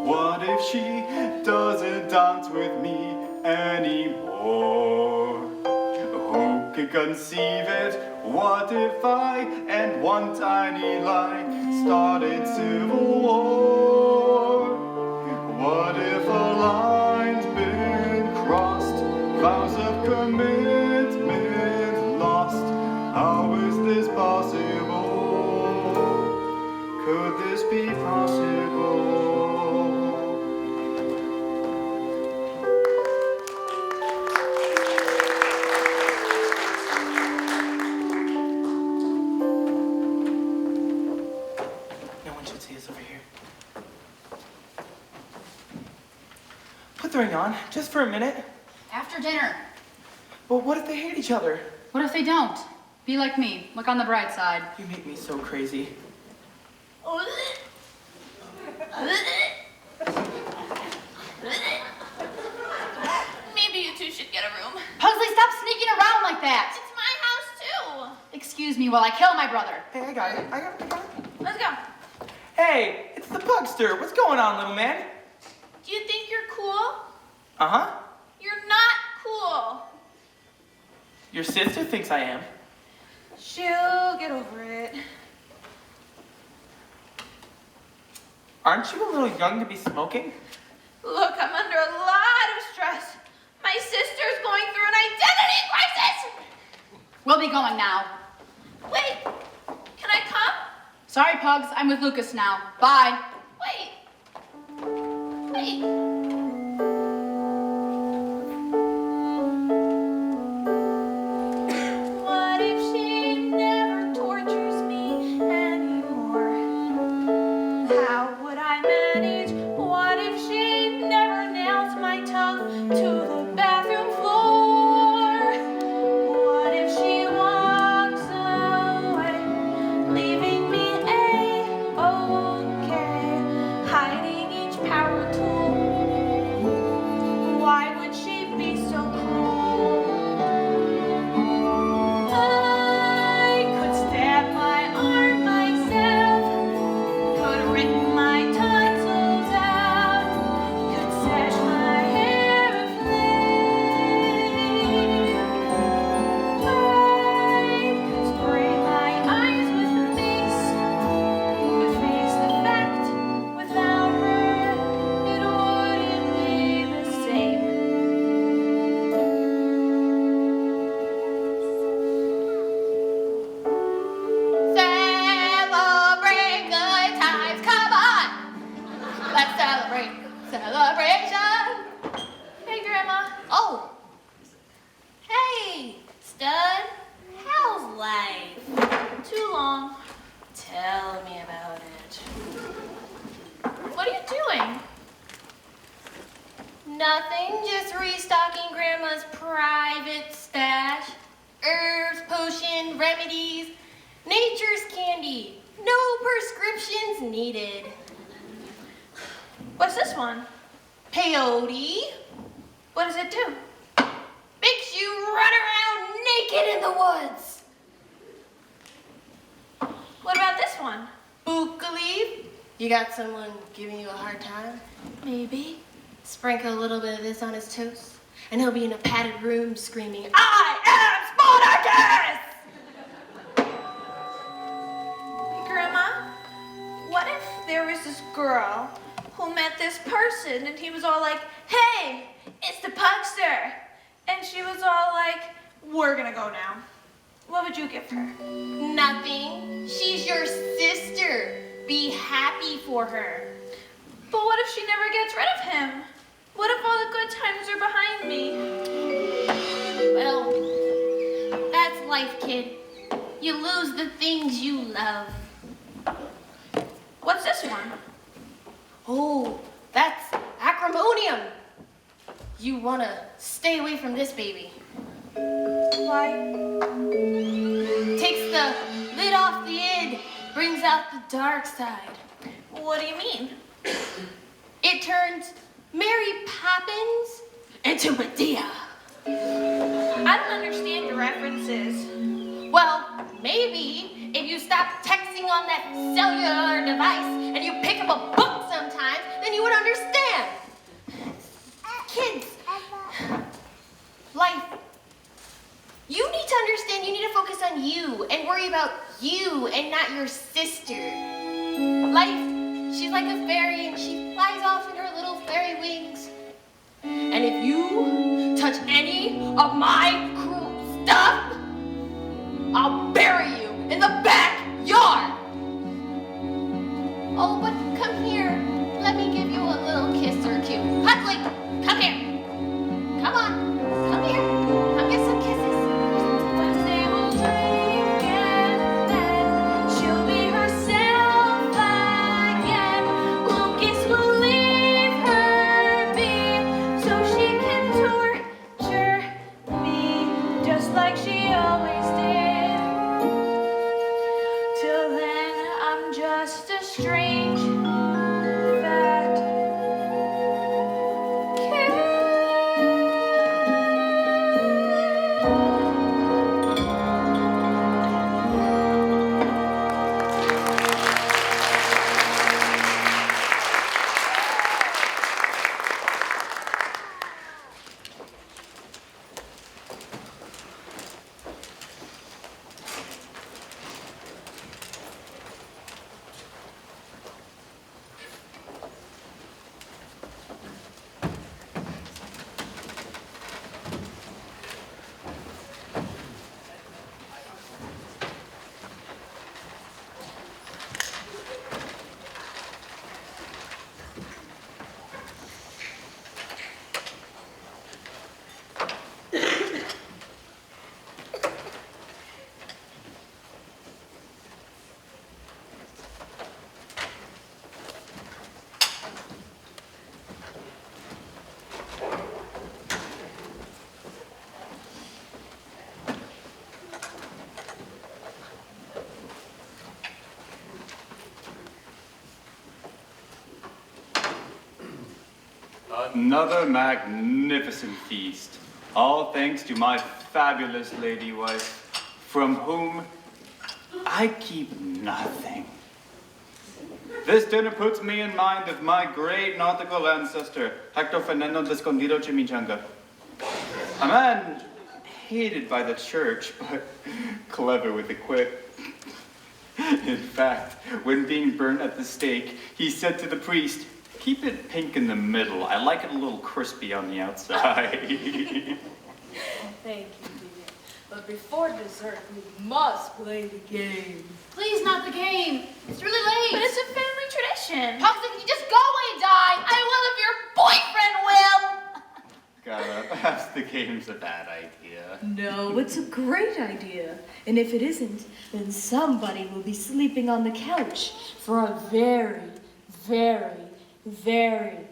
What if she doesn't dance with me anymore? Who could conceive it? What if I and one tiny lie started civil war? What if a line's been crossed? Vows of commitment lost? How is this possible? Could this be possible? No one should see us over here. Put the ring on, just for a minute. After dinner. But what if they hate each other? What if they don't? Be like me. Look on the bright side. You make me so crazy. Maybe you two should get a room. Pugsley, stop sneaking around like that. It's my house too. Excuse me while I kill my brother. Hey, I got it. I got it. Let's go. Hey, it's the Pugster. What's going on, little man? Do you think you're cool? Uh-huh. You're not cool. Your sister thinks I am. She'll get over it. Aren't you a little young to be smoking? Look, I'm under a lot of stress. My sister's going through an identity crisis. We'll be going now. Wait, can I come? Sorry, Pugs. I'm with Lucas now. Bye. Wait. What if she never tortures me anymore? How would I manage? What if she never nails my tongue to the bathroom floor? What if she walks away, leaving me A-okay, hiding each power tool? Why would she be so cruel? I could stab my arm myself, could rip my tonsils out, could sash my hair aflame. I could spray my eyes with mace, could face the fact without her it wouldn't be the same. Celebrate good times, come on! Let's celebrate celebration! Hey, Grandma. Oh. Hey, stud. How's life? Too long. Tell me about it. What are you doing? Nothing, just restocking Grandma's private stash. Herbs, potion, remedies, nature's candy. No prescriptions needed. What's this one? Peyote. What does it do? Makes you run around naked in the woods. What about this one? Bucca leaf. You got someone giving you a hard time? Maybe. Sprinkle a little bit of this on his toast, and he'll be in a padded room screaming, I am Spartacus! Grandma, what if there was this girl who met this person, and he was all like, hey, it's the Pugster. And she was all like, we're gonna go now. What would you give her? Nothing. She's your sister. Be happy for her. But what if she never gets rid of him? What if all the good times are behind me? Well, that's life, kid. You lose the things you love. What's this one? Oh, that's acrimonium. You wanna stay away from this baby. Why? Takes the lid off the id, brings out the dark side. What do you mean? It turns Mary Poppins into Medea. I don't understand your references. Well, maybe if you stop texting on that cellular device and you pick up a book sometimes, then you would understand. Kids, life, you need to understand you need to focus on you and worry about you and not your sister. Life, she's like a fairy and she flies off in her little fairy wings. And if you touch any of my cruel stuff, I'll bury you in the backyard. Oh, but come here. Let me give you a little kiss or two. Huxley, come here. Come on, come here. Come get some kisses. Wednesday will drink and then she'll be herself again. Lucas will leave her be so she can torture me just like she always did. Till then, I'm just a strange fat kid. Another magnificent feast. All thanks to my fabulous lady wife, from whom I keep nothing. This dinner puts me in mind of my great nautical ancestor, Hector Fernando de Escondido Chimichanga. A man hated by the church, but clever with the quip. In fact, when being burnt at the stake, he said to the priest, "Keep it pink in the middle. I like it a little crispy on the outside." Thank you, dear. But before dessert, we must play the game. Please, not the game. It's really late. But it's a family tradition. Pops, if you just go away and die, I will if your boyfriend will. God, perhaps the game's a bad idea. No, it's a great idea. And if it isn't, then somebody will be sleeping on the couch for a very, very, very,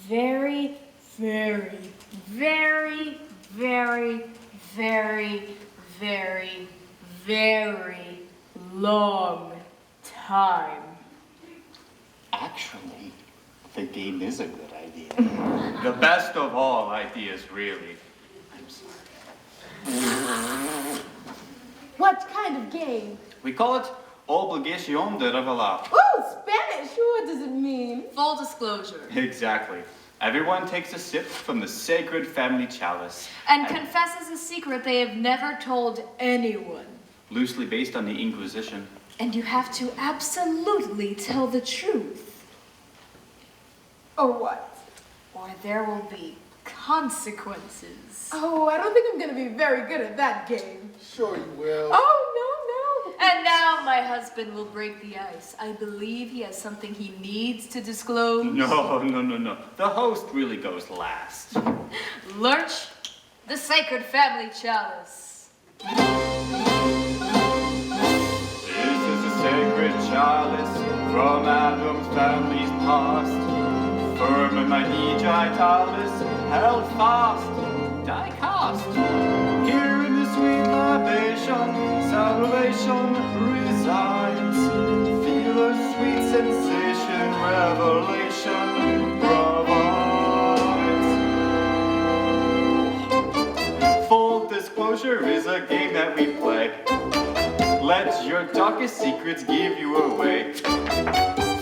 very, very, very, very, very, very, very long time. Actually, the game is a good idea. The best of all ideas, really. I'm sorry. What kind of game? We call it Obligación de Revelar. Ooh, Spanish. What does it mean? Full disclosure. Exactly. Everyone takes a sip from the sacred family chalice. And confesses a secret they have never told anyone. Loosely based on the Inquisition. And you have to absolutely tell the truth. Or what? Or there will be consequences. Oh, I don't think I'm gonna be very good at that game. Sure you will. Oh, no. And now my husband will break the ice. I believe he has something he needs to disclose. No. The host really goes last. Lurch, the sacred family chalice. This is a sacred chalice from Addams Family's past. Firm in my digitalis, held fast, die cast. Here in the sweet libation, salvation resides. Feel a sweet sensation, revelation provides. Full disclosure is a game that we play. Let your darkest secrets give you away.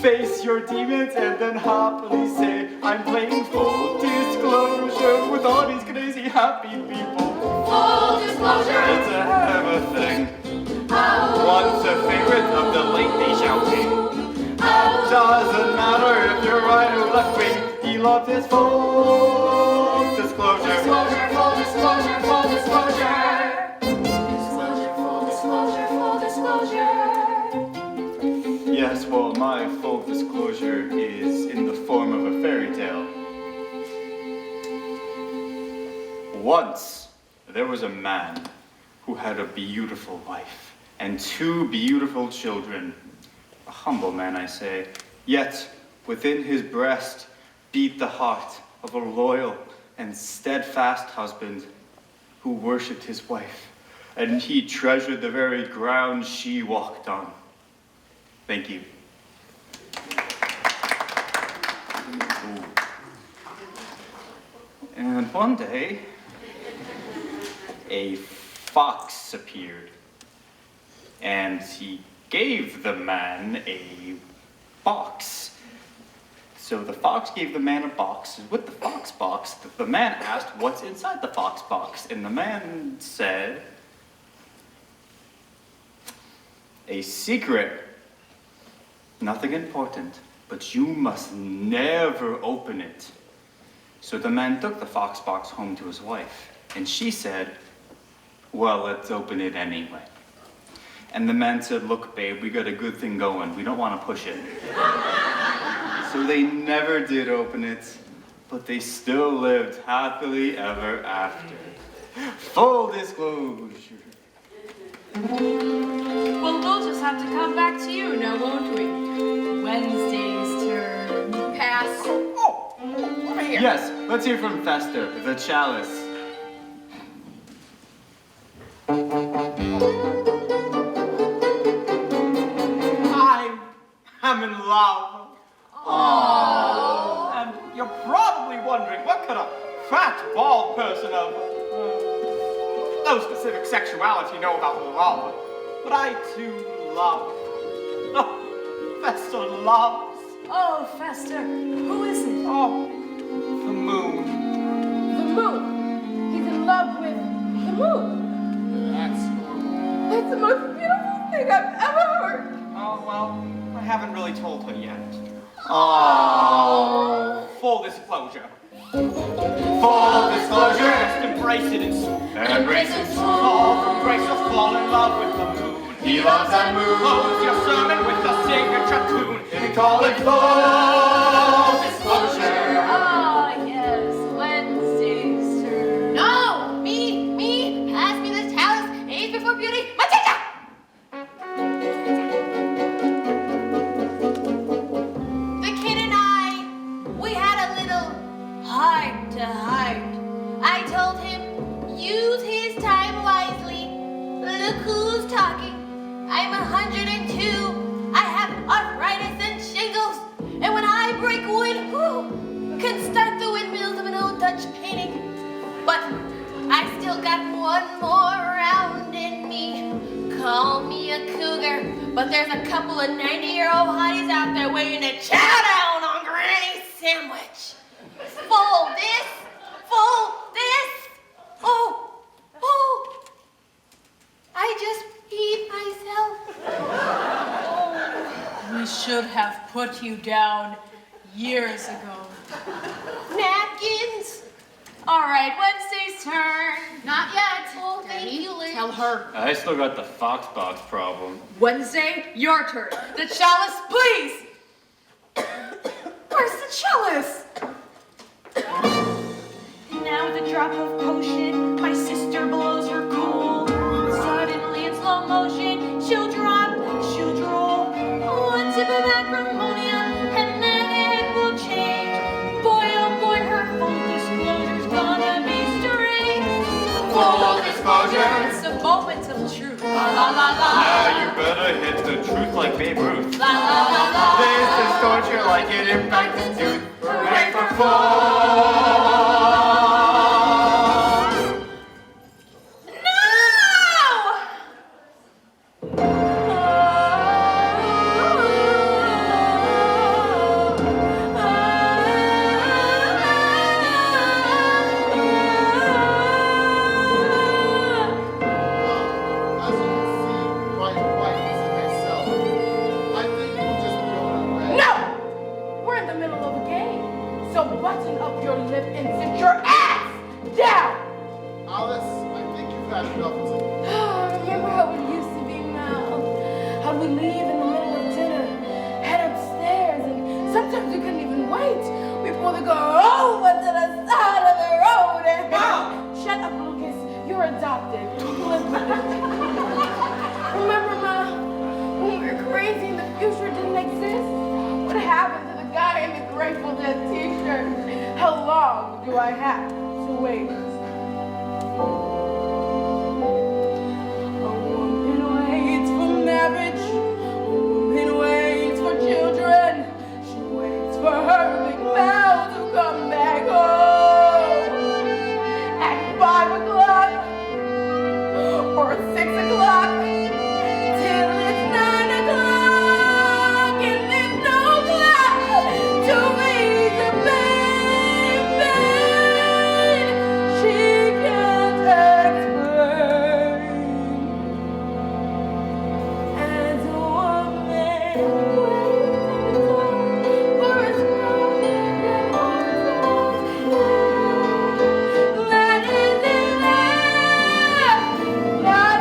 Face your demons and then happily say, I'm playing full disclosure with all these crazy happy people. Full disclosure. It's a hell of a thing. Once a favorite of the late they shall be. Doesn't matter if you're right or left wing, he loves his full disclosure. Disclosure, full disclosure, full disclosure. Disclosure, full disclosure, full disclosure. Yes, well, my full disclosure is in the form of a fairy tale. Once, there was a man who had a beautiful wife and 2 beautiful children. A humble man, I say, yet within his breast beat the heart of a loyal and steadfast husband who worshipped his wife, and he treasured the very ground she walked on. Thank you. Ooh. And one day, a fox appeared, and he gave the man a box. So the fox gave the man a box, and with the fox box, the man asked, what's inside the fox box? And the man said, a secret. Nothing important, but you must never open it. So the man took the fox box home to his wife, and she said, well, let's open it anyway. And the man said, look, babe, we got a good thing going. We don't want to push it. So they never did open it, but they still lived happily ever after. Full disclosure. Well, we'll just have to come back to you now, won't we? Wednesday's turn. Pass. Oh, over here. Yes, let's hear from Fester, the chalice. I'm in love. Aww. And you're probably wondering, what could a fat, bald person of no specific sexuality know about love? But I too love. Oh, Fester loves. Oh, Fester, who is it? Oh, the moon. The moon. He's in love with the moon. That's the most beautiful thing I've ever heard. Oh, well, I haven't really told her yet. Oh. Full disclosure. Full disclosure. Just embrace it and Embrace it. fall from grace or fall in love with the moon. He loves that moon. Close your sermon with the signature tune. And call it full disclosure. Ah, yes, Wednesday's turn. No! Me! Pass me this chalice. Age before beauty. Matata! The kid and I, we had a little heart to heart. I told him, use his time wisely. Look who's talking. I'm 102. I have arthritis and shingles. And when I break wood, can start the windmills of an old Dutch painting. But I still got one more round in me. Call me a cougar, but there's a couple of 90-year-old hotties out there waiting to chow down on Granny's sandwich. Full this. Oh. I just peed myself. We should have put you down years ago. Napkins. All right, Wednesday's turn. Not yet. Oh, thank you, Liz. Tell her. I still got the fox box problem. Wednesday, your turn. The chalice, please. Where's the chalice? Now with a drop of potion, my sister blows her cool. Suddenly in slow motion, she'll drop, she'll drool. One sip of acrimonium, and then it will change. Boy, oh boy, her full disclosure's gonna be strange. Full disclosure. It's a moment of truth. La la la la. Now you better hit the truth like Babe Ruth. La la la la. This is torture like it impacts the tooth. Hooray for full. As you can see, my wife is in myself. I think you just throw it away. No! We're in the middle of a game. So button up your lip and sit your ass down! Alice, I think you've had enough today. Remember how it used to be, Mel? How we leave in the middle of dinner, head upstairs, and sometimes we couldn't even wait. We'd rather go over to the side of the road and... Shut up, Lucas. You're adopted. Live with it. Remember, Ma, when we were crazy and the future didn't exist? What happened to the guy in the Grateful Dead t-shirt? How long do I have to wait? A woman waits for marriage. A woman waits for children. She waits for her big mouth to come back home. At 5 o'clock or 6 o'clock till it's 9 o'clock and there's no clock to raise a baby. She can't explain. As a woman waiting for a spark that is in love, not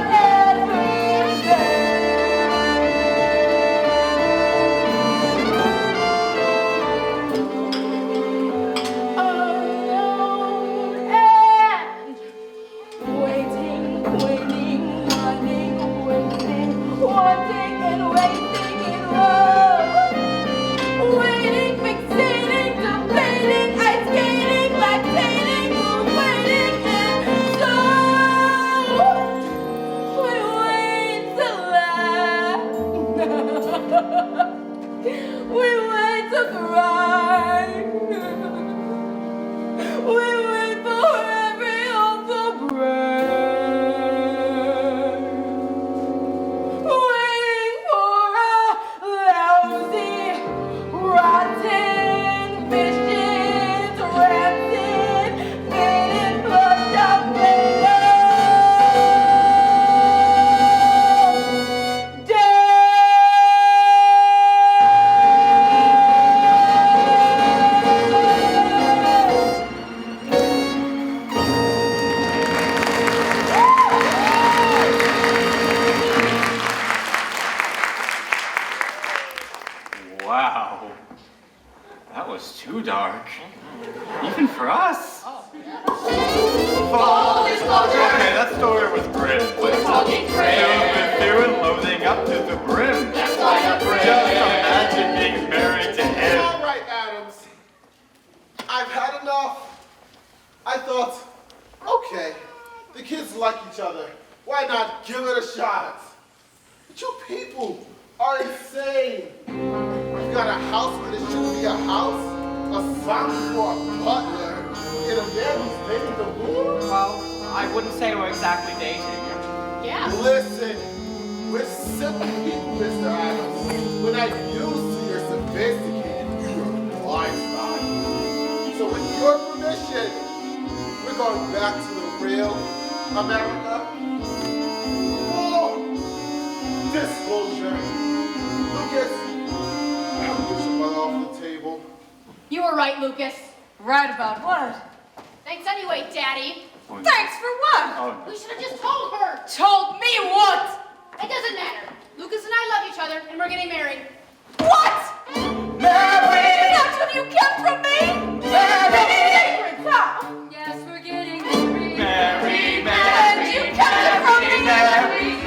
dark. Even for us. Full disclosure. Okay, that story was grim. We're talking Filled grim. with fear and loathing up to the brim. That's why I'm Just imagine being married to him. All right, Addams. I've had enough. I thought, okay, the kids like each other. Why not give it a shot? But you people are insane. You've got a house where there shouldn't be a house, a fountain for a butler, and a man who's dating the moon? Well, I wouldn't say we're exactly dating. Yeah. Listen, we're simple people, Mr. Addams. We're not used to your sophisticated lifestyle. So with your permission, we're going back to the real America. Full disclosure. Lucas, I'm pushing my off the table. You were right, Lucas. Right about what? Thanks anyway, Daddy. Thanks for what? Oh, We should have just told her. Told me what? It doesn't matter. Lucas and I love each other, and we're getting married. What? Married! That's what you kept from me? Married! Yes, we're getting married. Married, And you kept it from me? married,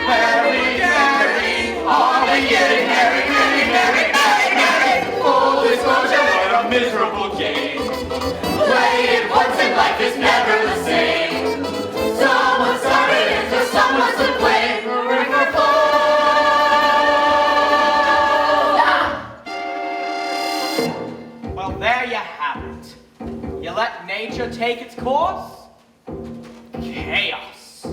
are we getting married, married? full disclosure, what a miserable game. Play it once and life is never the same. Someone started it, so someone's to blame. Ring or Well, there you have it. You let nature take its course? Chaos.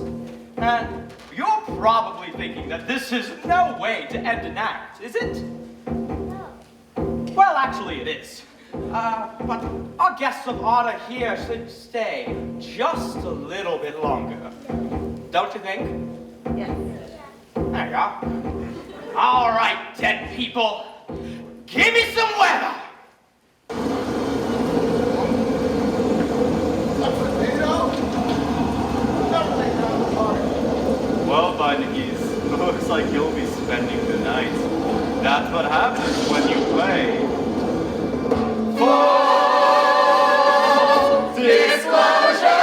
And you're probably thinking that this is no way to end an act, is it? Well, actually it is. But our guests of honor here should stay just a little bit longer. Don't you think? Yes. There you go. All right, dead people. Give me some weather. A tornado? Never take down the party. Well, Vikings, looks like you'll be spending the night. That's what happens when you play. full disclosure.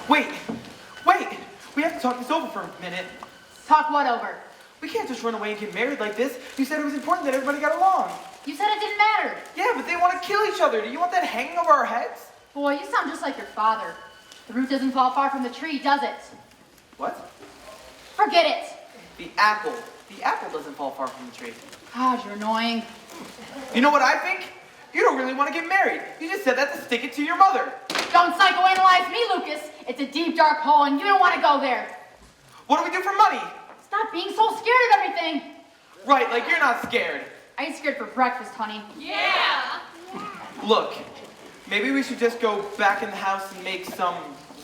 Wait. We have to talk this over for a minute. Talk what over? We can't just run away and get married like this. You said it was important that everybody got along. You said it didn't matter. Yeah, but they want to kill each other. Do you want that hanging over our heads? Boy, you sound just like your father. The root doesn't fall far from the tree, does it? What? Forget it. The apple. The apple doesn't fall far from the tree. God, you're annoying. You know what I think? You don't really want to get married. You just said that to stick it to your mother. Don't psychoanalyze me, Lucas. It's a deep, dark hole, and you don't want to go there. What do we do for money? Stop being so scared of everything. Right, like you're not scared. I ate scared for breakfast, honey. Yeah. Look, maybe we should just go back in the house and make some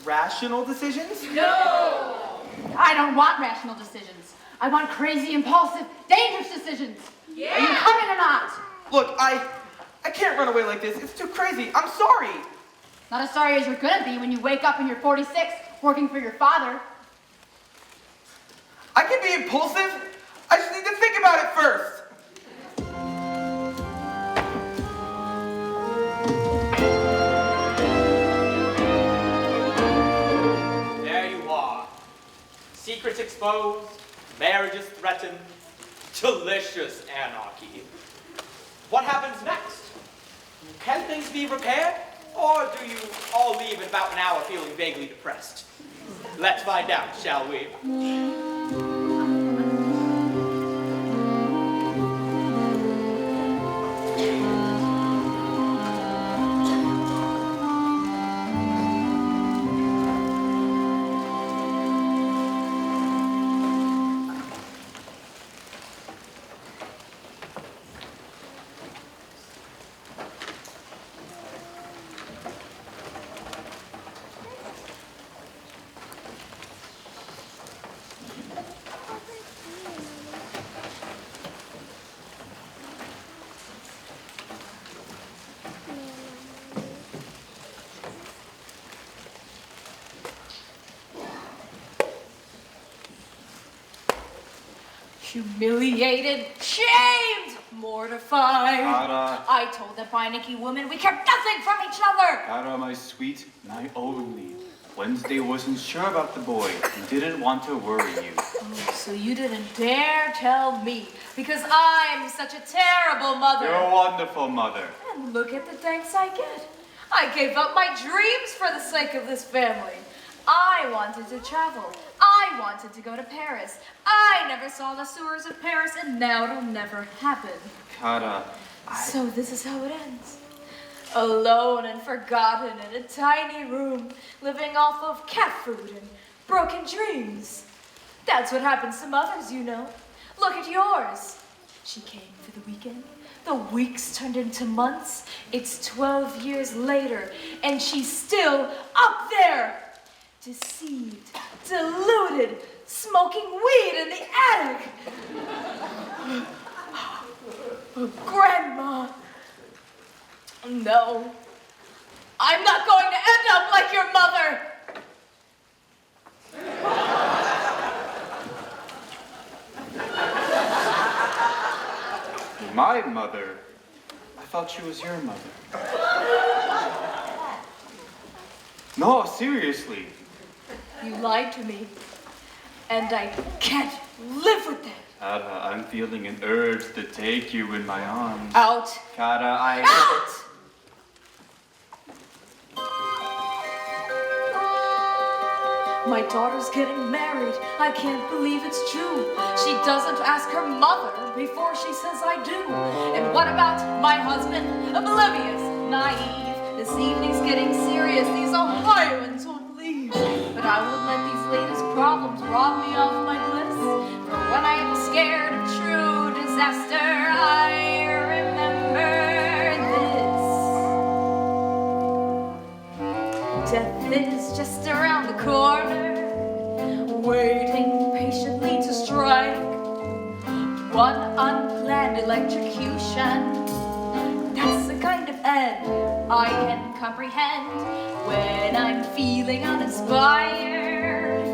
rational decisions? No. I don't want rational decisions. I want crazy, impulsive, dangerous decisions. Yeah. Are you coming or not? Look, I can't run away like this. It's too crazy. I'm sorry. Not as sorry as you're gonna be when you wake up and you're 46, working for your father. I can be impulsive. I just need to think about it first. secrets exposed, marriages threatened, delicious anarchy. What happens next? Can things be repaired? Or do you all leave in about an hour feeling vaguely depressed? Let's find out, shall we? Humiliated, shamed, mortified. Kara. I told the Beinecke woman we kept nothing from each other. Kara, my sweet Naomi. Wednesday wasn't sure about the boy and didn't want to worry you. Oh, so you didn't dare tell me because I'm such a terrible mother. You're a wonderful mother. And look at the thanks I get. I gave up my dreams for the sake of this family. I wanted to travel. I wanted to go to Paris. I never saw the sewers of Paris, and now it'll never happen. Kara, So this is how it ends. Alone and forgotten in a tiny room, living off of cat food and broken dreams. That's what happens to mothers, you know. Look at yours. She came for the weekend. The weeks turned into months. It's 12 years later, and she's still up there. Deceived, deluded, smoking weed in the attic. Grandma. No, I'm not going to end up like your mother. my mother. I thought she was your mother. No, seriously. You lied to me, and I can't live with that. Kara, I'm feeling an urge to take you in my arms. Out. Kara, Out! My daughter's getting married. I can't believe it's true. She doesn't ask her mother before she says I do. And what about my husband? Oblivious, naive. This evening's getting serious. These Ohioans won't leave. But I won't let these latest problems rob me of my bliss. For when I am scared of true disaster, I remember this. Death is just around the corner, waiting patiently to strike. One unplanned electrocution, that's the kind of end I can comprehend when I'm feeling uninspired,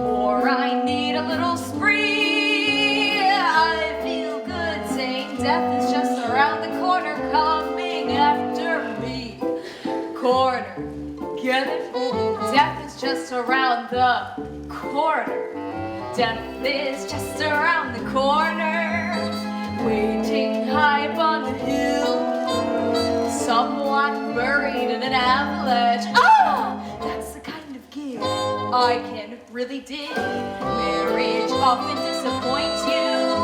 or I need a little spree. I feel good saying death is just around the corner, coming after me. Corner, get it? Death is just around the corner. Death is just around the corner, waiting high up on the hill. Someone buried in an avalanche. Ah! That's the kind of gig I can really dig. Marriage often disappoints you.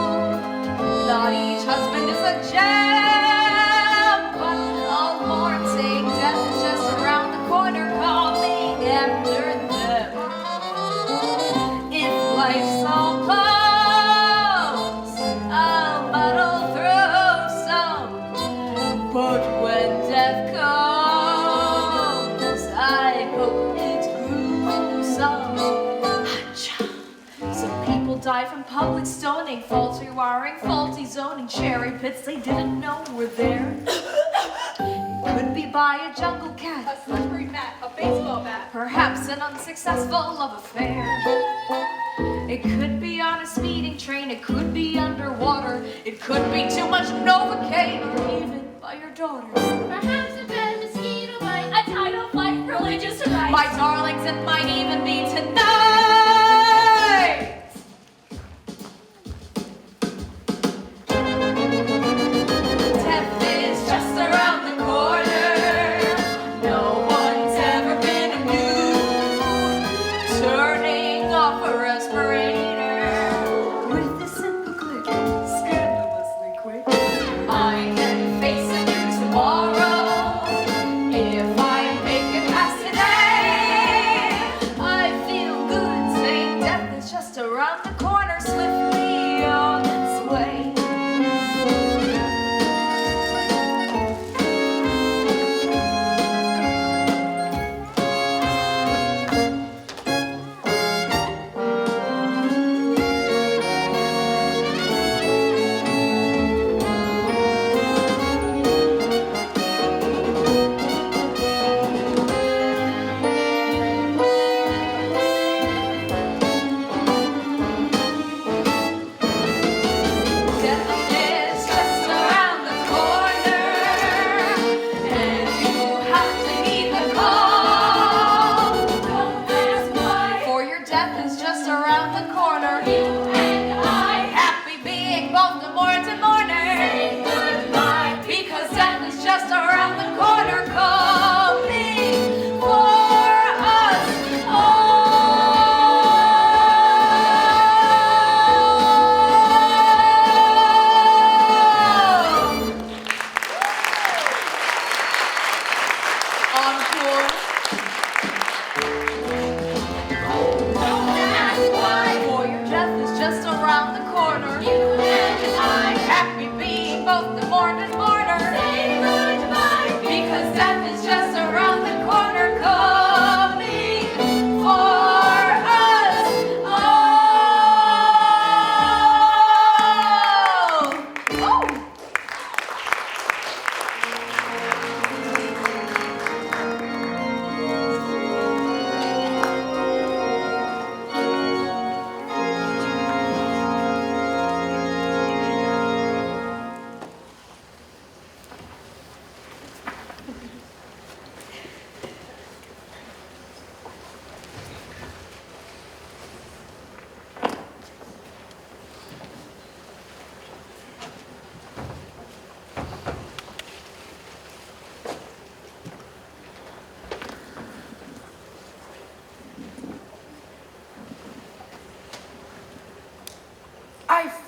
Not each husband is a gem, but I'll mourn saying death is just around the corner, coming after them. If life's all close, I'll muddle through some. But when death comes, I hope it's gruesome. Hacha. Some people die from public stoning, faulty wiring, faulty zoning, cherry pits they didn't know were there. It could be by a jungle cat, A slippery mat, a baseball bat. perhaps an unsuccessful love affair. It could be on a speeding train, it could be underwater, it could be too much Novocaine, or even by your daughter. Perhaps a bad mosquito bite, a tidal flight, religious rites. My darlings, it might even be tonight.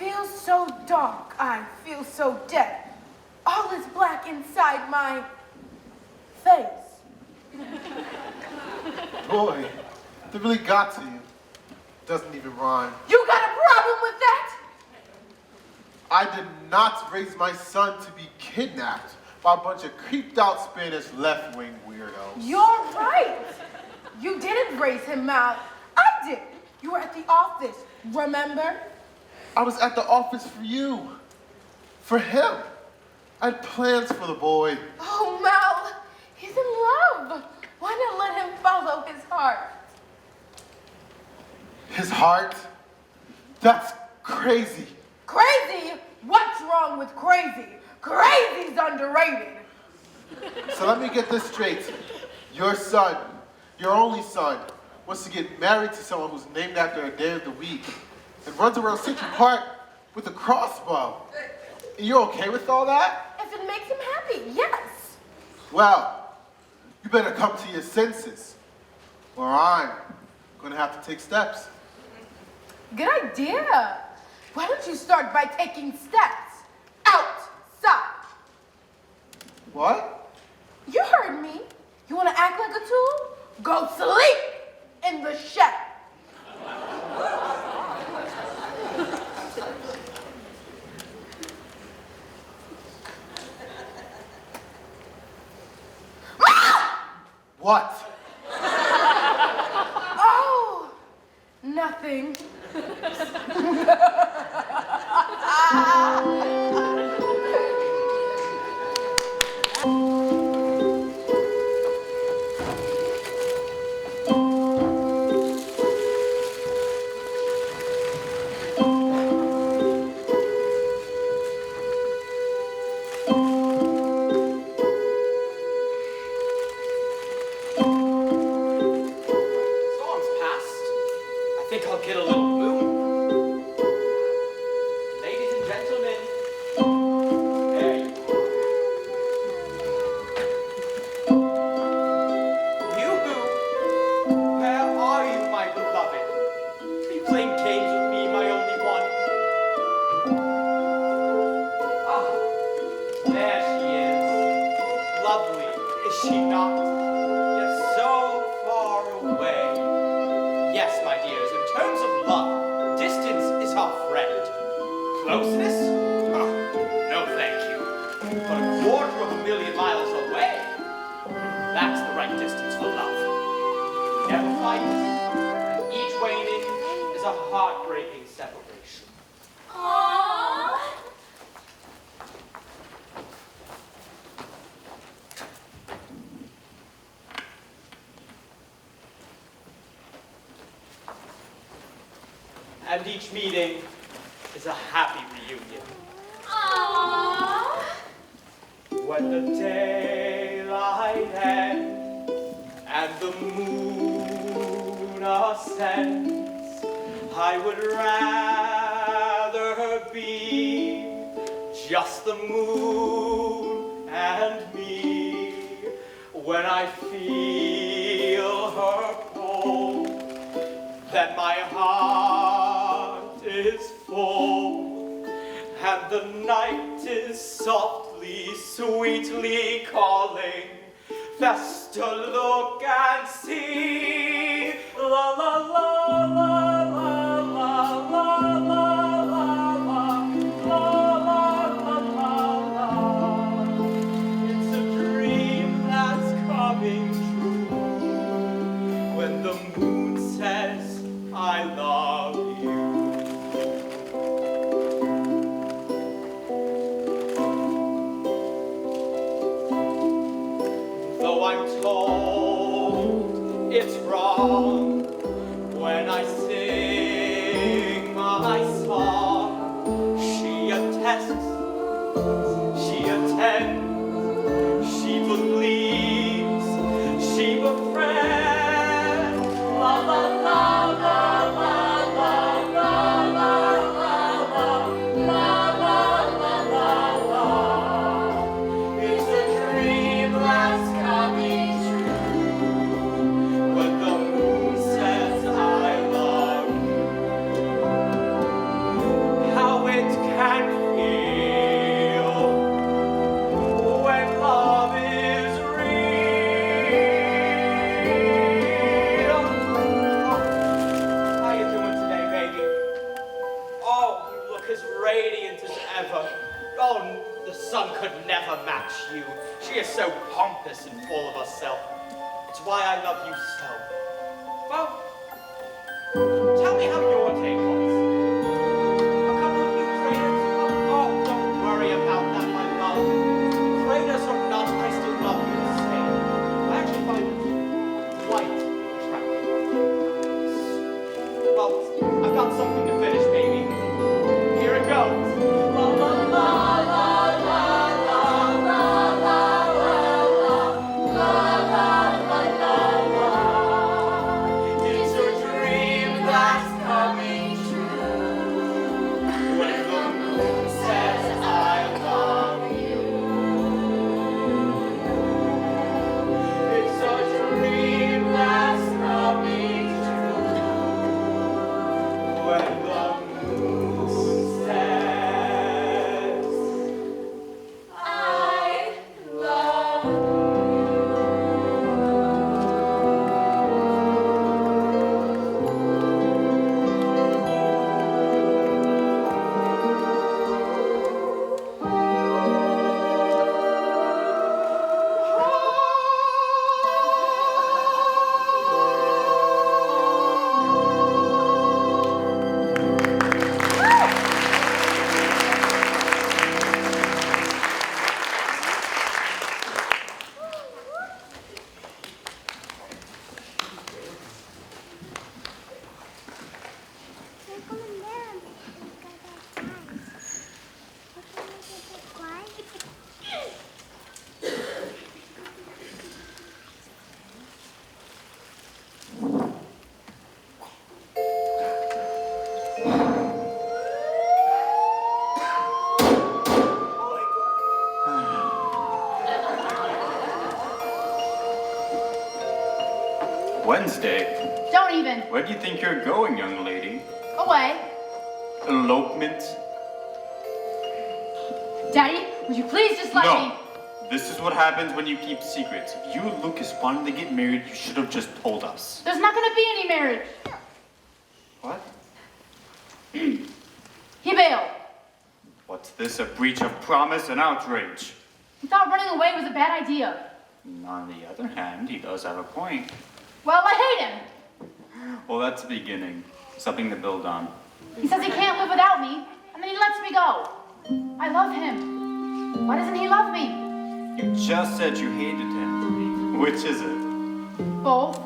feel so dark. I feel so dead. All is black inside my face. Boy, they really got to you. Doesn't even rhyme. You got a problem with that? I did not raise my son to be kidnapped by a bunch of creeped out Spanish left-wing weirdos. You're right. You didn't raise him, Mal. I did. You were at the office, remember? I was at the office for you. For him. I had plans for the boy. Oh, Mal, he's in love. Why not let him follow his heart? His heart? That's crazy. Crazy? What's wrong with crazy? Crazy's underrated. So let me get this straight. Your son, your only son, wants to get married to someone who's named after a day of the week and runs around Central Park with a crossbow. And you're okay with all that? If it makes him happy, yes. Well, you better come to your senses, or I'm gonna have to take steps. Good idea. Why don't you start by taking steps outside? What? You heard me. You want to act like a tool? Go sleep in the shed. What? Oh, nothing. Storm's passed. I think I'll get a little boom. Ladies and gentlemen, there you are. You boo, where are you, my beloved? Are you playing games with me, my only one? Ah, there she is. Lovely, is she not? Yet so far away. Yes, my dears, in terms of love, distance is our friend. Closeness? Oh, no thank you. But a quarter of a million miles away, that's the right distance for love. We never fight, and each waning is a heartbreaking separation. Aww. And each meeting is a happy reunion. Aww. When the daylight ends and the moon ascends, I would rather be just the moon and me. When I feel her pull, then my heart is full, and the night is softly, sweetly calling. Festa, look and see. La la la la la la la la la la la la la. It's a dream that's coming true when the moon says I love you. Though I'm told it's wrong when I sing my song, she attests, she attends, she believes, she befriends. La la la la la la la la la la la la la. It's a dream that's coming true. look as radiant as ever. Oh, the sun could never match you. She is so pompous and full of herself. It's why I love you so. Well, tell me how your day was. A couple of new craters? Oh, don't worry about that, my love. Craters or not, I still love you the same. I actually find it quite attractive. Well, I've got something to finish, baby. Here it goes. La la la la la la la la la. It's your dream that's coming true. When the moon says I love you. It's a dream that's coming true. When the moon says I love you. Wednesday, Don't even. where do you think you're going, young lady? Away. Elopement? Daddy, would you please just let me? No. This is what happens when you keep secrets. If you and Lucas wanted to get married, you should have just told us. There's not gonna be any marriage. What? He bailed. What's this, a breach of promise and outrage? He thought running away was a bad idea. On the other hand, he does have a point. Well, I hate him. Well, that's the beginning. Something to build on. He says he can't live without me, and then he lets me go. I love him. Why doesn't he love me? You just said you hated him. Which is it? Both.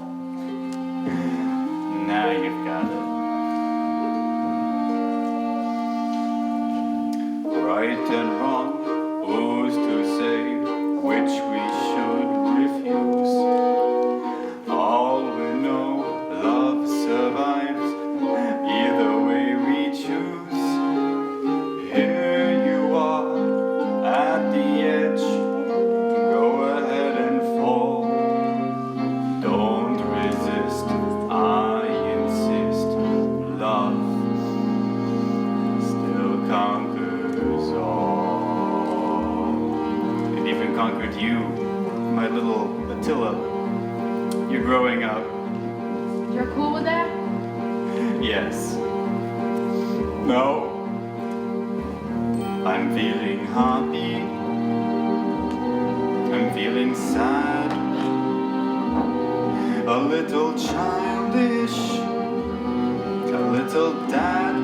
Now you've got it. Right and wrong, who's to say which we should refuse? All we know, love survives, either way we choose. Here you are, at the edge, go ahead and fall. Don't resist, I insist, love still conquers all. It even conquered you, my little Attila. You're growing up. You're cool with that? Yes. No. I'm feeling happy. I'm feeling sad. A little childish. A little dad.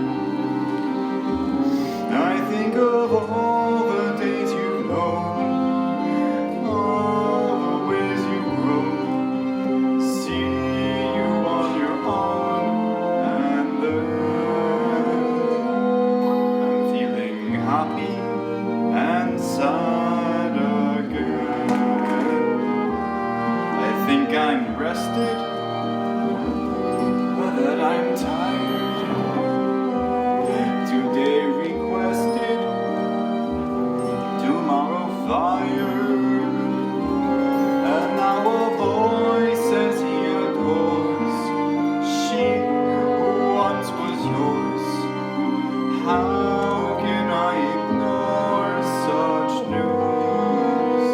I think of all the days you know. All the ways you grow. See you on your own. And then I'm feeling happy and sad again. I think I'm rested, but that I'm tired. Today requested, tomorrow fired. And now a boy says he adores she who once was yours. How can I ignore such news?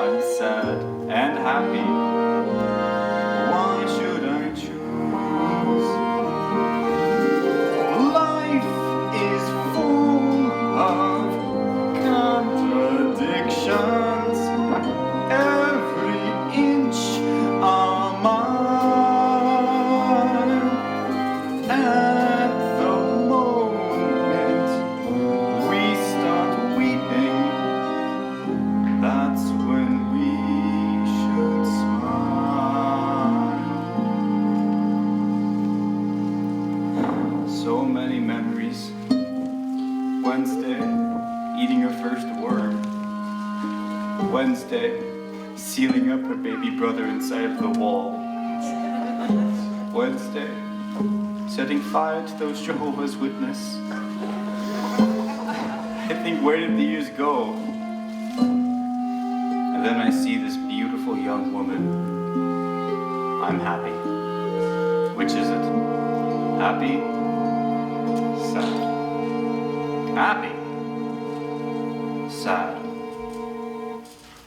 I'm sad and happy memories. Wednesday, eating her first worm. Wednesday, sealing up her baby brother inside of the wall. Wednesday, setting fire to those Jehovah's Witnesses. I think, where did the years go? And then I see this beautiful young woman. I'm happy. Which is it? Happy? Sad. Happy? Sad.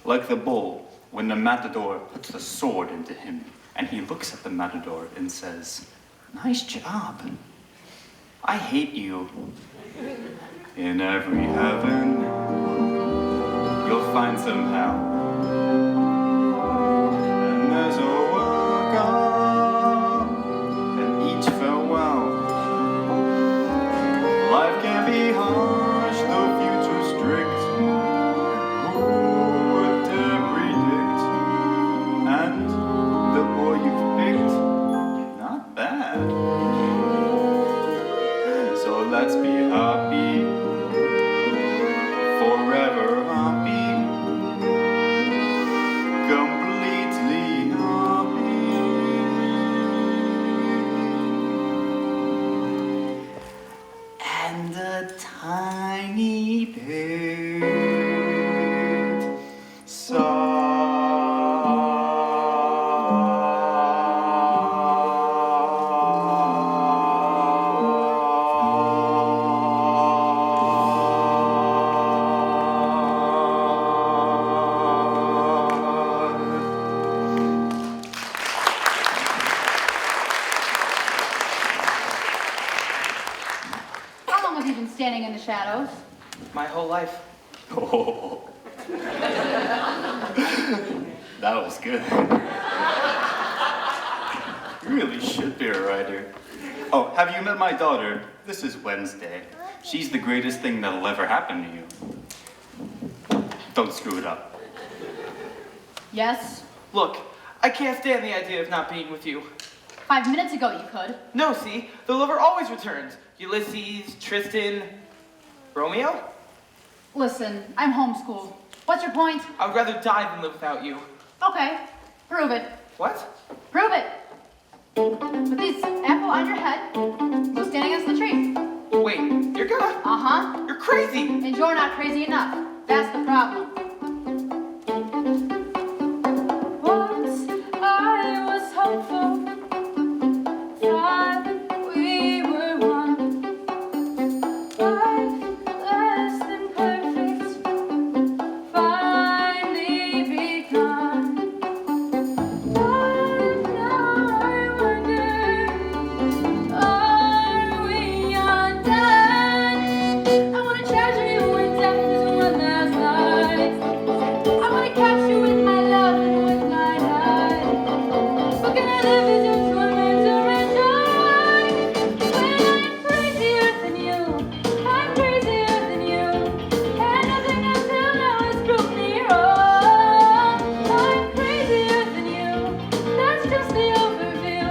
Like the bull when the matador puts the sword into him and he looks at the matador and says, "Nice job. I hate you." In every heaven, you'll find some hell. And there's a welcome and each farewell. Life can be harsh, the future strict. Who would dare predict? And the boy you've picked, not bad. So let's be happy, forever happy, completely happy. And a tiny bit How long have you been standing in the shadows? My whole life. Oh. That was good. You really should be a writer. Oh, have you met my daughter? This is Wednesday. She's the greatest thing that'll ever happen to you. Don't screw it up. Yes. Look, I can't stand the idea of not being with you. 5 minutes ago you could. No, see, the lover always returns. Ulysses, Tristan, Romeo? Listen, I'm homeschooled. What's your point? I would rather die than live without you. Okay, prove it. What? Prove it. Put these apple on your head. Go stand against the tree. Wait, you're gonna? Uh-huh. You're crazy! And you're not crazy enough. That's the problem. Once I was hopeful, thought we were one. Life less than perfect, finally begun. But now I wonder, are we undone? I wanna treasure you when death is one last night. I wanna catch you with my love and with my life. But can I live as your tormentor and joy? When I'm crazier than you, I'm crazier than you, and nothing until now has proved me wrong. I'm crazier than you, that's just the overview.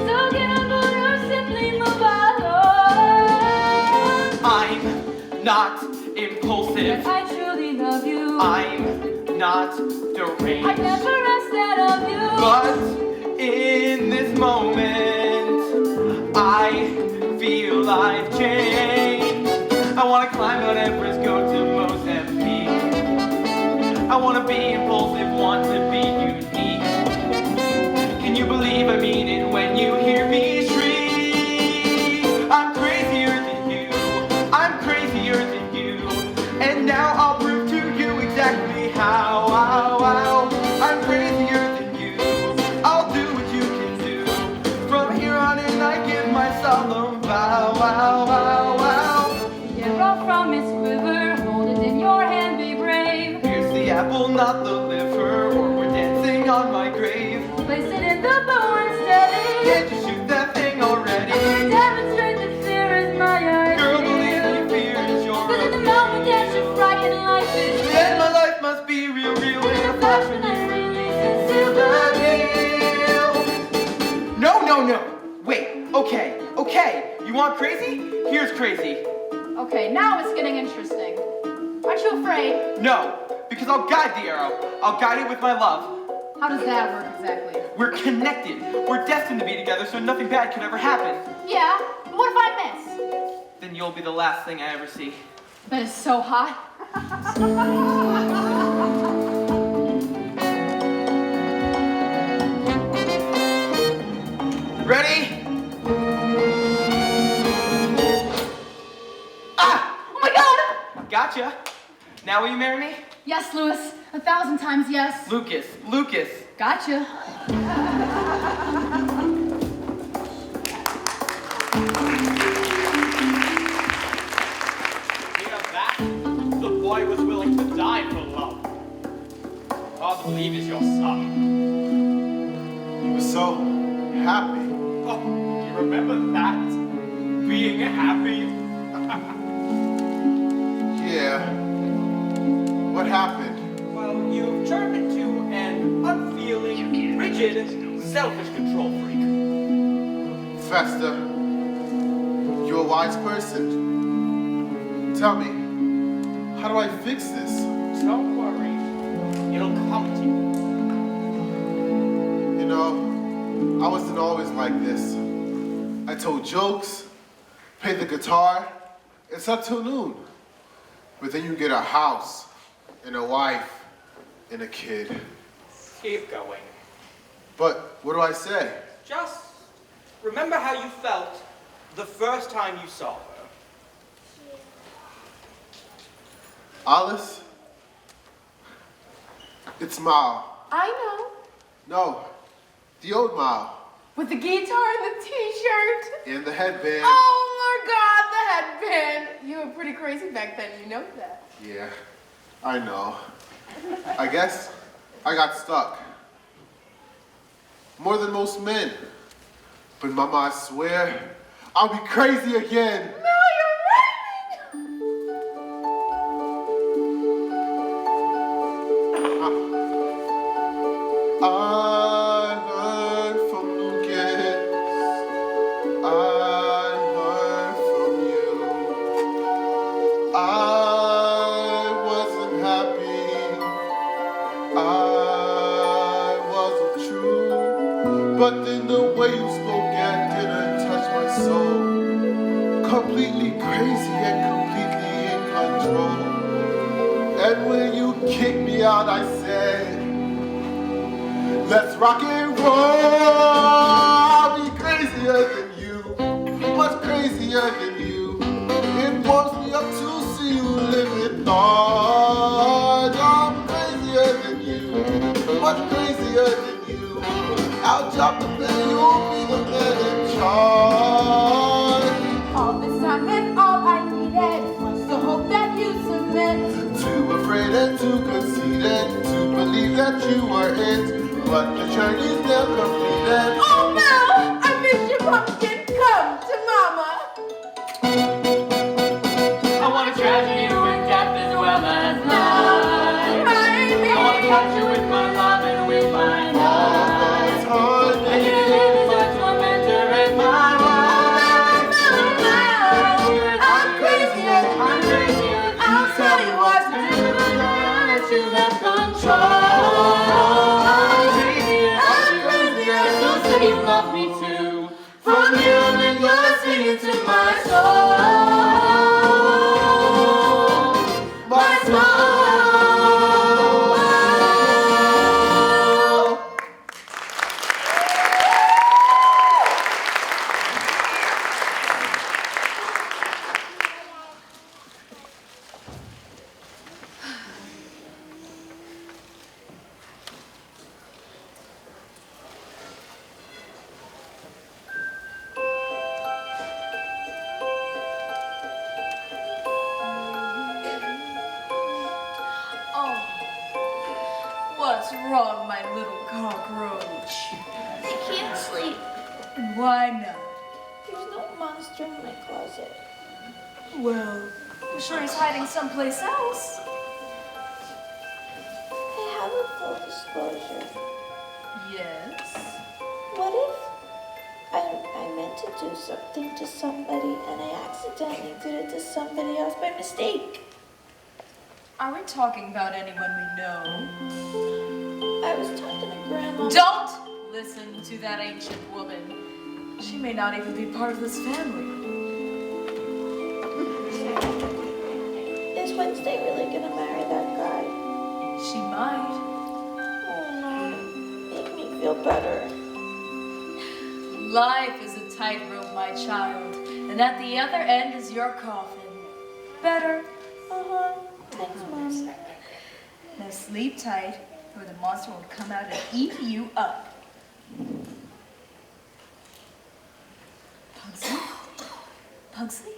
So get on board or simply move along. I'm not impulsive. I truly love you. I'm not deranged. I never asked that of you. But in this moment, I feel I've changed. I wanna climb Mount Everest, go to Mozambique. I wanna be impulsive, want to be unique. Can you believe I mean it when you hear me shriek? I'm crazier than you, I'm crazier than you, and now I'll prove to you exactly how. I'm crazier than you, I'll do what you can do. From here on in I give myself a vow. Tear off from its quiver, hold it in your hand, be brave. Here's the apple, not the liver, or we're dancing on my grave. Place it in the bow and steady. Can't you shoot that thing already? Demonstrate that fear is my idea. Girl, believe me, fear is your But in the moment that you're frightened, life is then my life must be real, in a flash when you release silver hill. No. Wait, okay. You want crazy? Here's crazy. Okay, now it's getting interesting. Aren't you afraid? No, because I'll guide the arrow. I'll guide it with my love. How does that work exactly? We're connected. We're destined to be together, so nothing bad could ever happen. Yeah, but what if I miss? Then you'll be the last thing I ever see. That is so hot. Ready? Ah! Oh my god! Gotcha. Now will you marry me? Yes, Louis. 1,000 times yes. Lucas. Gotcha. Hear that? The boy was willing to die for love. Hard to believe he's your son. He was so happy. Oh, you remember that? Being happy? Yeah. What happened? Well, you've turned into an unfeeling, rigid, selfish control freak. Fester, you're a wise person. Tell me, how do I fix this? Don't worry. It'll come to you. You know, I wasn't always like this. I told jokes, played the guitar, it's up till noon. But then you get a house, and a wife, and a kid. Keep going. But what do I say? Just remember how you felt the first time you saw her. Alice? It's Mal. I know. No, the old Mal. With the guitar and the t-shirt. And the headband. Oh my god, the headband. You were pretty crazy back then, you know that. Yeah, I know. I guess I got stuck. More than most men. But Mama, I swear, I'll be crazy again. No, you're I learned from Lucas. I learned from you. I wasn't happy. I wasn't true. But then the way you spoke and didn't touch my soul. Completely crazy and completely in control. And when you kicked me out, I said, let's rock and roll. I'll be crazier than you, much crazier than you. It warms me up to see you living large. I'm crazier than you, much crazier than you. I'll drop the bed, you'll be the man in charge. all this time and all I needed was the hope that you submit. Too afraid and too conceited to believe that you were it. But the journey's now completed. Oh no, I miss your pumpkin. Come to mama. I wanna treasure you with death as well as life. I wanna touch you with my love and with my life. And you can be my tormentor and my wife. I'm crazy. I'm crazy. I'll tell you what to do. That you have control. I'm crazy. So say you love me too. From you and you're singing to my soul. My soul. Oh, what's wrong, my little cockroach? I can't sleep. And why not? There's no monster in my closet. Well, I'm sure he's hiding someplace else. I have a full disclosure. Yes? What if I meant to do something to somebody and I accidentally did it to somebody else by mistake. Are we talking about anyone we know? I was talking to Grandma. Don't listen to that ancient woman. She may not even be part of this family. Is Wednesday really gonna marry that guy? She might. Oh no, make me feel better. Life is a tightrope, my child, and at the other end is your coffin. Better. Uh-huh. Thanks, Mommy. Now sleep tight, or the monster will come out and eat you up. Pugsley? Pugsley?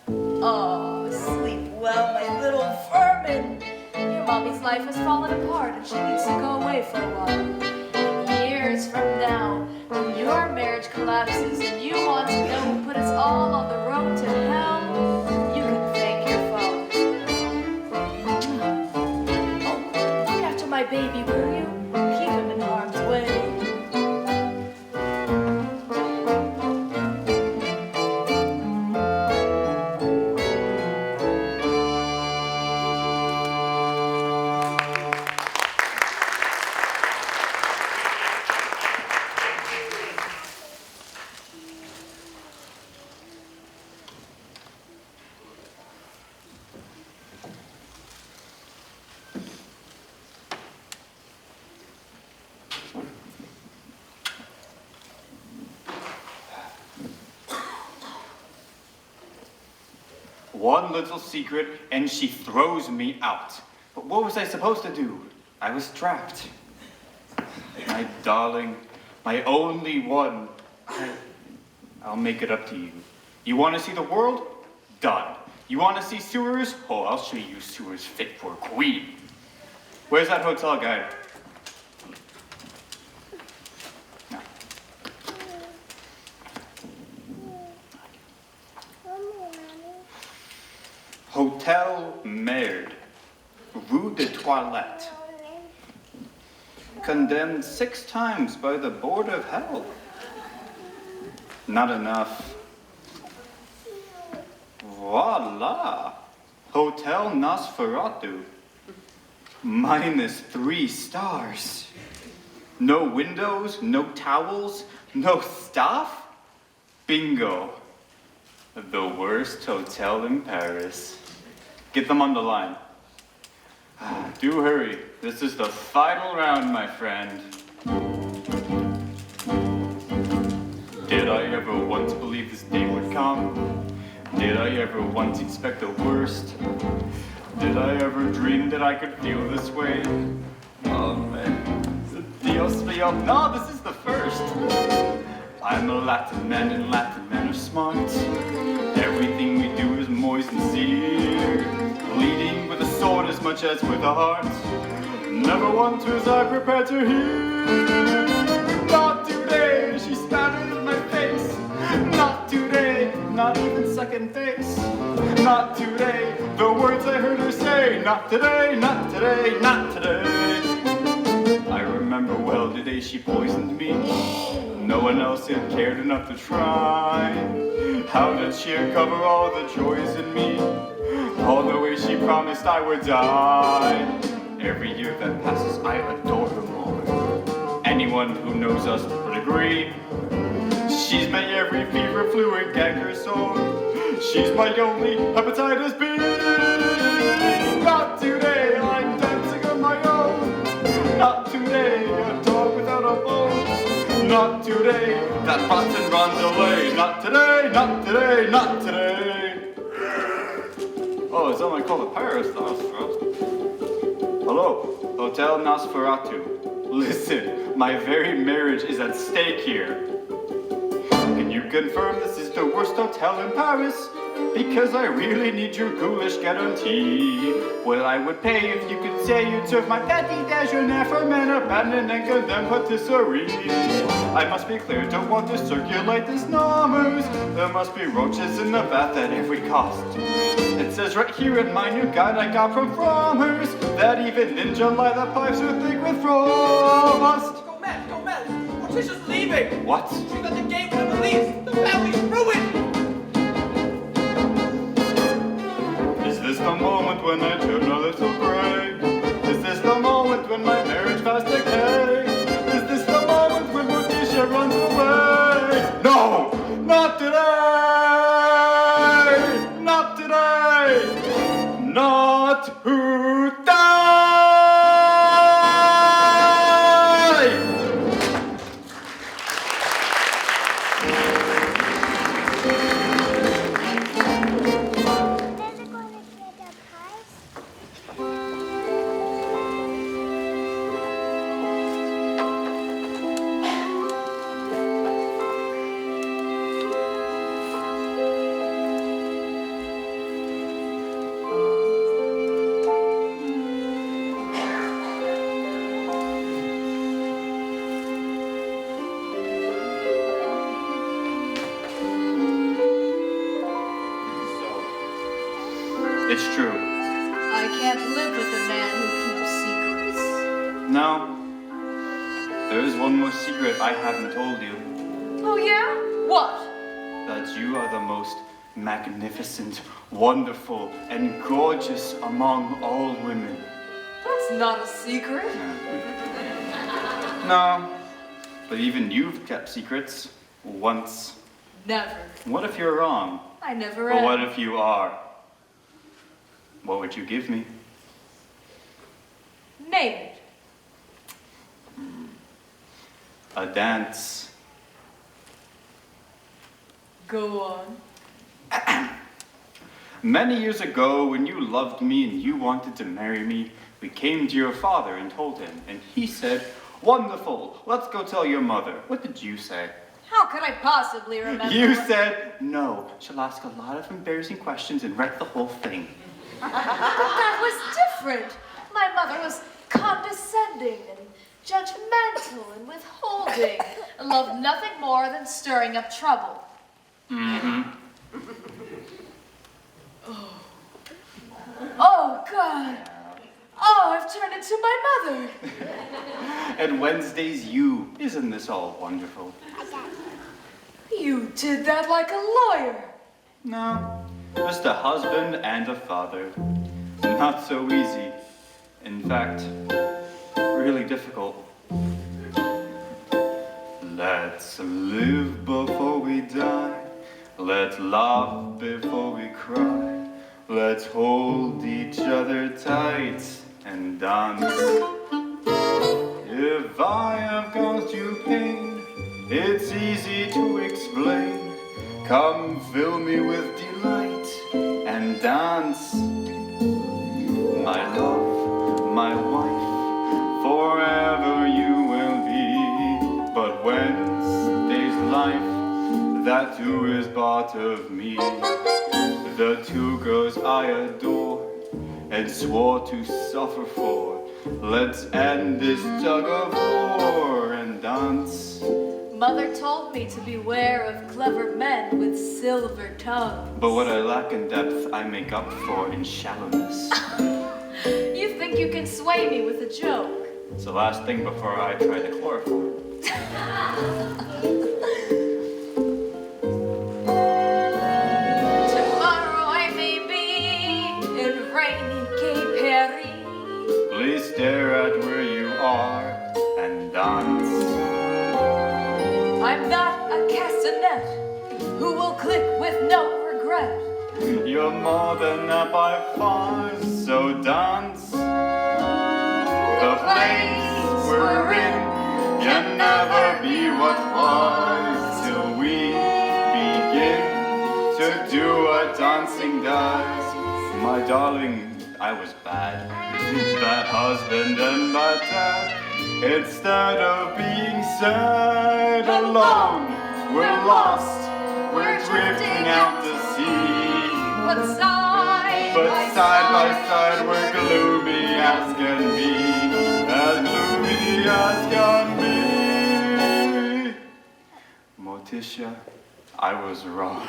Oh, sleep well, my little vermin. Your mommy's life has fallen apart and she needs to go away for a while. Years from now, when your marriage collapses and you want to know who put us all on the road to hell, you can thank your father. Oh, look after my baby, will you? Keep him in harm's way. One little secret, and she throws me out. But what was I supposed to do? I was trapped. My darling, my only one. I'll make it up to you. You want to see the world? Done. You want to see sewers? Oh, I'll show you sewers fit for a queen. Where's that hotel guide? Hotel Merde, Rue de Toilette. Condemned 6 times by the Board of Health. Not enough. Voila! Hotel Nosferatu. -3 stars. No windows, no towels, no staff? Bingo. The worst hotel in Paris. Get them on the line. Do hurry. This is the final round, my friend. Did I ever once believe this day would come? Did I ever once expect the worst? Did I ever dream that I could feel this way? Oh man. Dios mío. No, this is the first. I'm a Latin man and Latin men are smart. Everything we do is moist and sincere. Bleeding with a sword as much as with a heart. Never once was I prepared to hear. Not today, she spattered in my face. Not today, not even second face. Not today, the words I heard her say. Not today, not today, not today. I remember well the day she poisoned me. No one else had cared enough to try. How did she uncover all the joys in me? All the way she promised I would die. Every year that passes, I adore her more. Anyone who knows us would agree. She's my every fever, flu, and canker sore. She's my only hepatitis B. Not today, I'm dancing on my own. Not today, a dog without a bone. Not today, that rotten rondelay. Not today, not today, not today. Oh, it's something called a Paris Nosferatu. Hello, Hotel Nosferatu. Listen, my very marriage is at stake here. Can you confirm this is the worst hotel in Paris? Because I really need your ghoulish guarantee. Well, I would pay if you could say you'd serve my petit déjeuner for men abandoned and condemned patisserie. I must be clear, don't want to circulate this numbers. There must be roaches in the bath at every cost. It says right here in my new guide I got from Frommer's that even ninja leather pipes are thick with frost. Go, Matt, Morticia's leaving. What? She's at the gate with the Please, the family's ruined. Is this the moment when I turn a little gray? Is this the moment when my marriage fast decay? Is this the moment when Morticia runs away? No! Not today! Not today! Not who die! It's true. I can't live with a man who keeps secrets. No. There is one more secret I haven't told you. Oh yeah? What? That you are the most magnificent, wonderful, and gorgeous among all women. That's not a secret. No. But even you've kept secrets. Once. Never. What if you're wrong? I never But am. what if you are? What would you give me? Name it. A dance. Go on. Many years ago, when you loved me and you wanted to marry me, we came to your father and told him, and he said, "Wonderful, let's go tell your mother." What did you say? How could I possibly remember? You said, "No, she'll ask a lot of embarrassing questions and wreck the whole thing." But that was different. My mother was condescending and judgmental and withholding and loved nothing more than stirring up trouble. Mm-hmm. Oh, God. Oh, I've turned into my mother. And Wednesday's you. Isn't this all wonderful? You did that like a lawyer. No, just a husband and a father. Not so easy. In fact, really difficult. Let's live before we die. Let's laugh before we cry. Let's hold each other tight and dance. If I have caused you pain, it's easy to explain. Come fill me with delight and dance. My love, my wife, forever you will be. But Wednesday's life, that too is part of me. The two girls I adored and swore to suffer for. Let's end this tug of war and dance. Mother told me to beware of clever men with silver tongues. But what I lack in depth, I make up for in shallowness. You think you can sway me with a joke? It's the last thing before I try the chloroform. Tomorrow I may be in rainy Cape Perry. Please stare at where you are and dance. I'm not a castanet who will click with no regret. You're more than that by far, so dance. The place we're in can never be what was till we begin to do what dancing does. My darling, I was bad, bad husband and bad dad. Instead of being sad alone, we're lost, we're drifting out to sea. But side by side, we're gloomy as can be, as gloomy as can be. Morticia, I was wrong,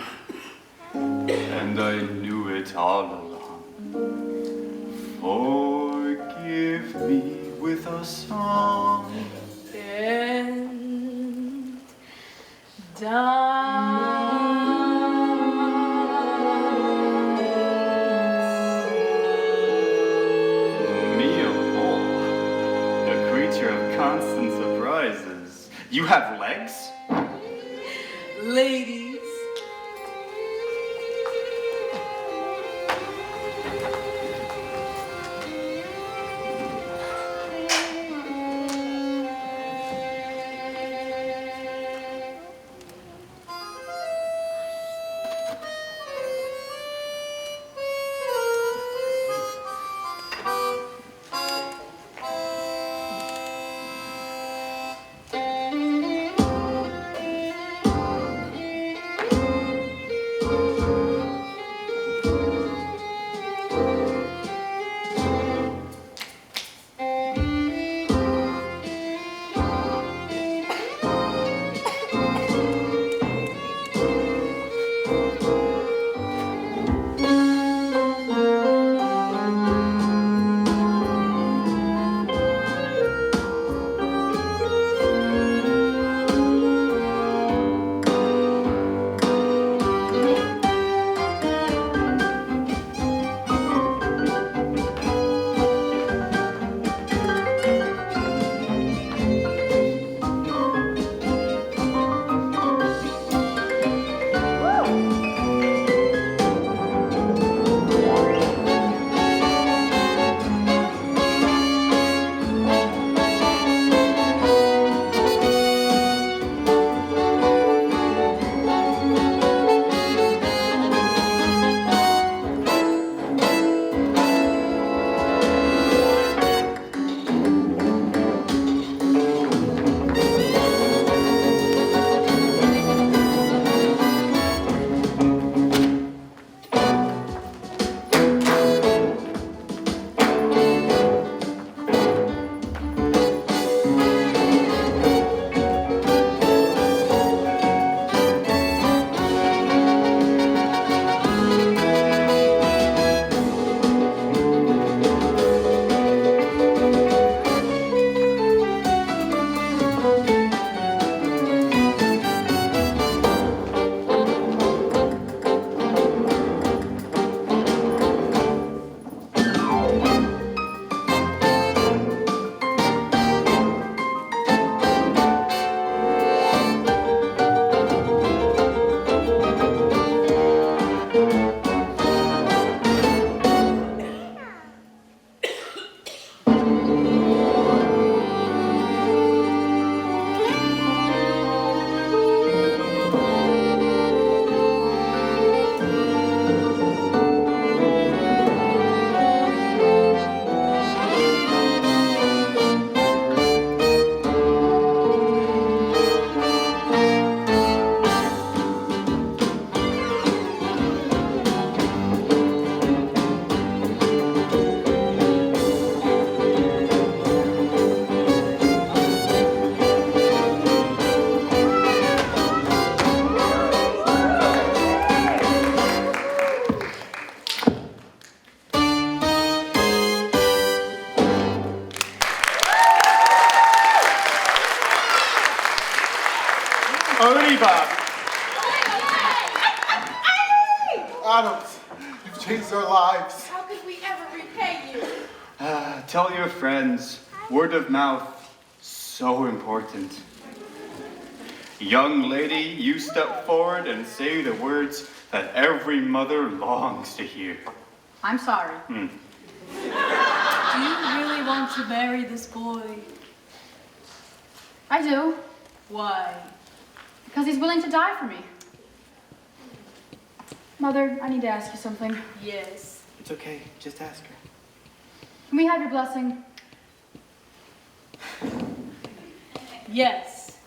and I knew it all along. Forgive me with a song. And The creature of constant surprises. You have legs? Ladies. Addams, you've changed our lives. How could we ever repay you? Tell your friends, word of mouth, so important. Young lady, you step forward and say the words that every mother longs to hear. I'm sorry. Do you really want to marry this boy? I do, Why? because he's willing to die for me. Mother, I need to ask you something. Yes. It's okay, just ask her. Can we have your blessing? Yes.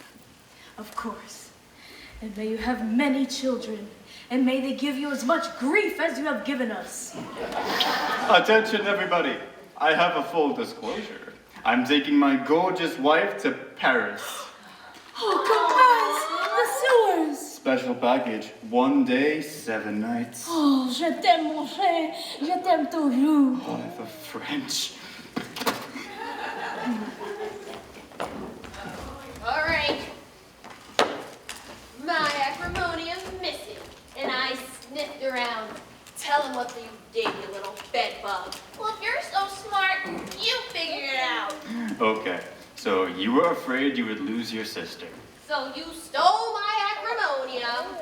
Of course. And may you have many children, and may they give you as much grief as you have given us. Attention, everybody. I have a full disclosure. I'm taking my gorgeous wife to Paris. Oh, Paris, the sewers. Special package, 1 day, 7 nights. Oh, je t'aime, mon frère. Je t'aime toujours. Oh, the French. All right. My Tell him what you did, you little bedbug. Well, if you're so smart, you figure it out. Okay, so you were afraid you would lose your sister. So you stole my acrimonium.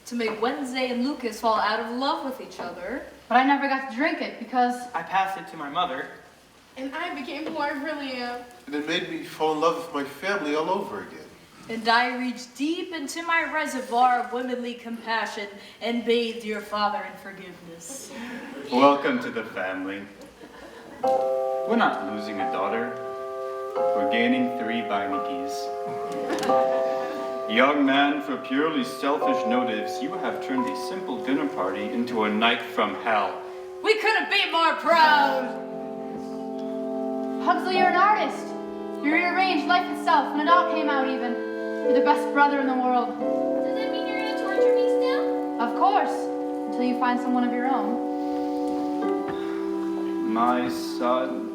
To make Wednesday and Lucas fall out of love with each other. But I never got to drink it because I passed it to my mother. And I became who I really am. And it made me fall in love with my family all over again. And I reached deep into my reservoir of womanly compassion and bathed your father in forgiveness. Welcome to the family. We're not losing a daughter. We're gaining 3 Beinecke's. Young man, for purely selfish motives, you have turned a simple dinner party into a night from hell. We couldn't be more proud. Huxley, you're an artist. You rearranged life itself, and a dog came out even. You're the best brother in the world. Does that mean you're gonna torture me still? Of course, until you find someone of your own. My son,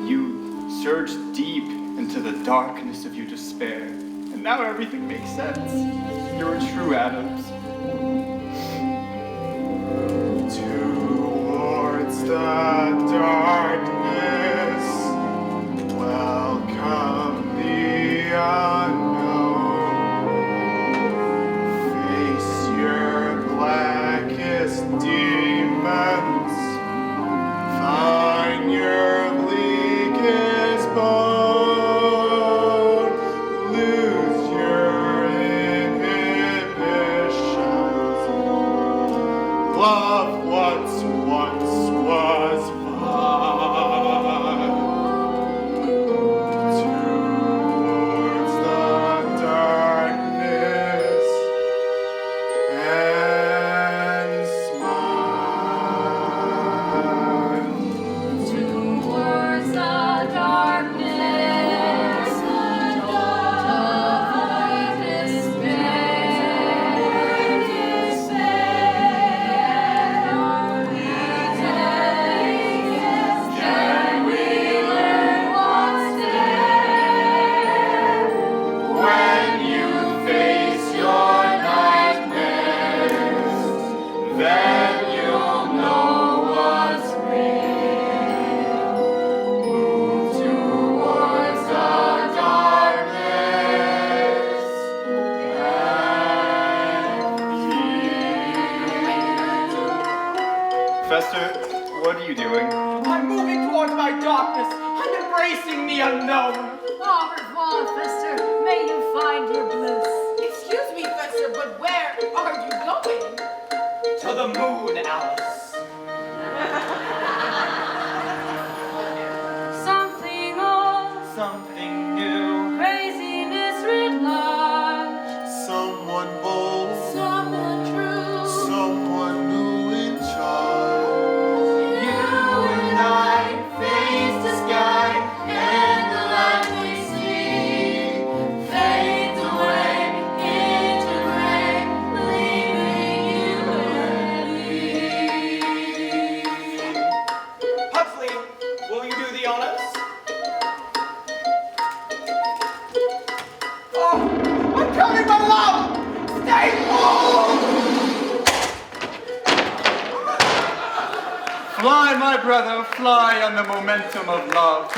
you surged deep into the darkness of your despair, and now everything makes sense. You're a true Addams. Towards the darkness, welcome the unknown. Face your blackest demons, find your bleakest bone, lose your inhibitions. Love once was fun. Towards the darkness and smile. Towards the darkness, don't avoid Can we learn what's there? When you face your nightmares, then you'll know what's real. Move towards the darkness and Fester, what are you doing? I'm moving towards my darkness. I'm embracing the unknown. Au revoir, Fester. May you find your bliss. Excuse me, Fester, but where are you going? To the moon, Alice. Something old, Something new. craziness writ large. someone bold, Someone true. someone new in charge. You and I Face the sky and the light we see fades away into gray, leaving you and me. Huxley, will you do the honors? Oh, I'm coming, my love! Stay home! Fly, my brother, fly on the momentum of love.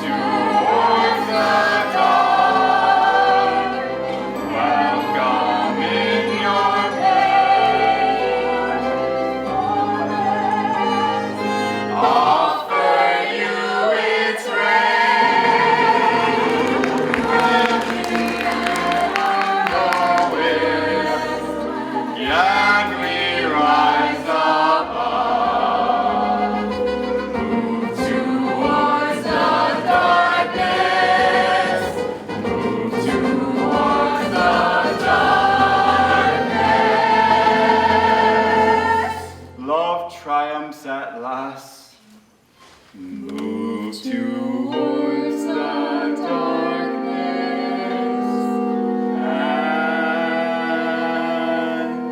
Towards the Move towards the darkness and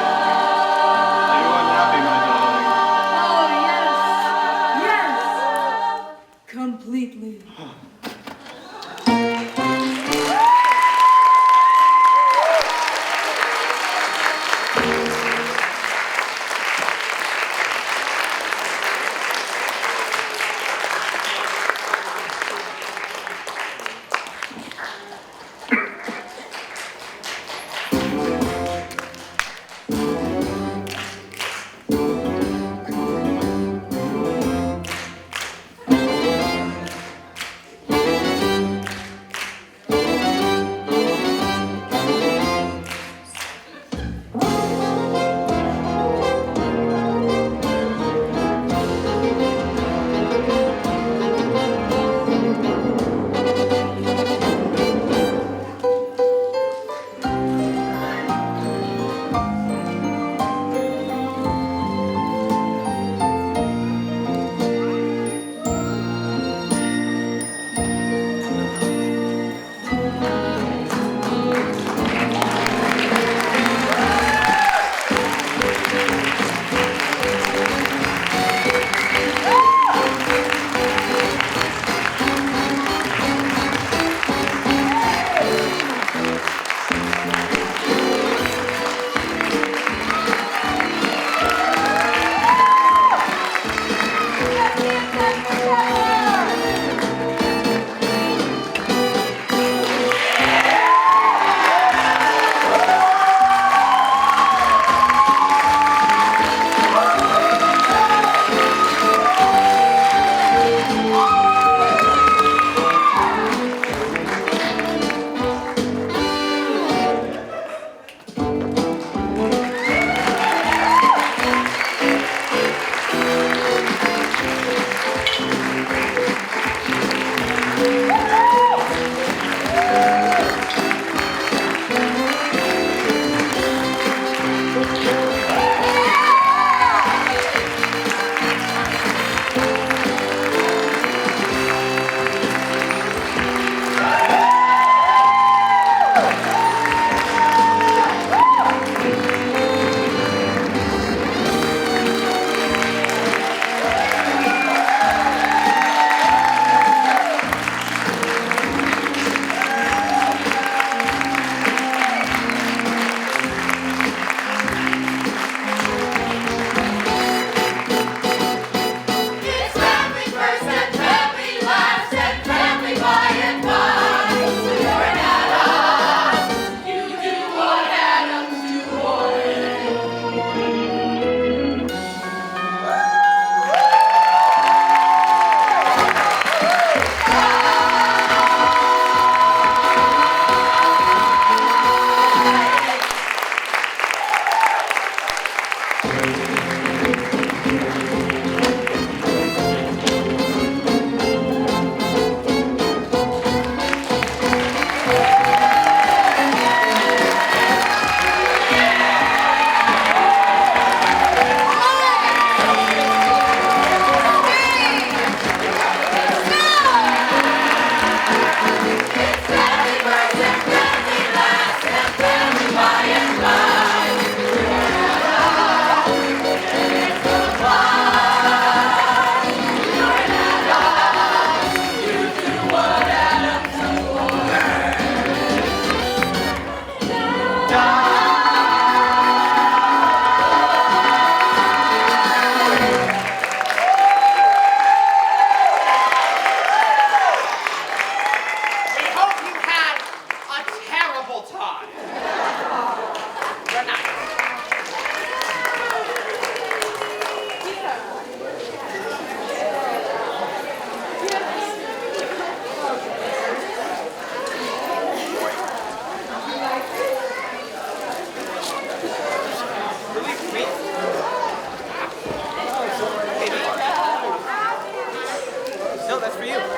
Are you unhappy, my darling? Oh, yes. Yes. Completely. No, that's for you.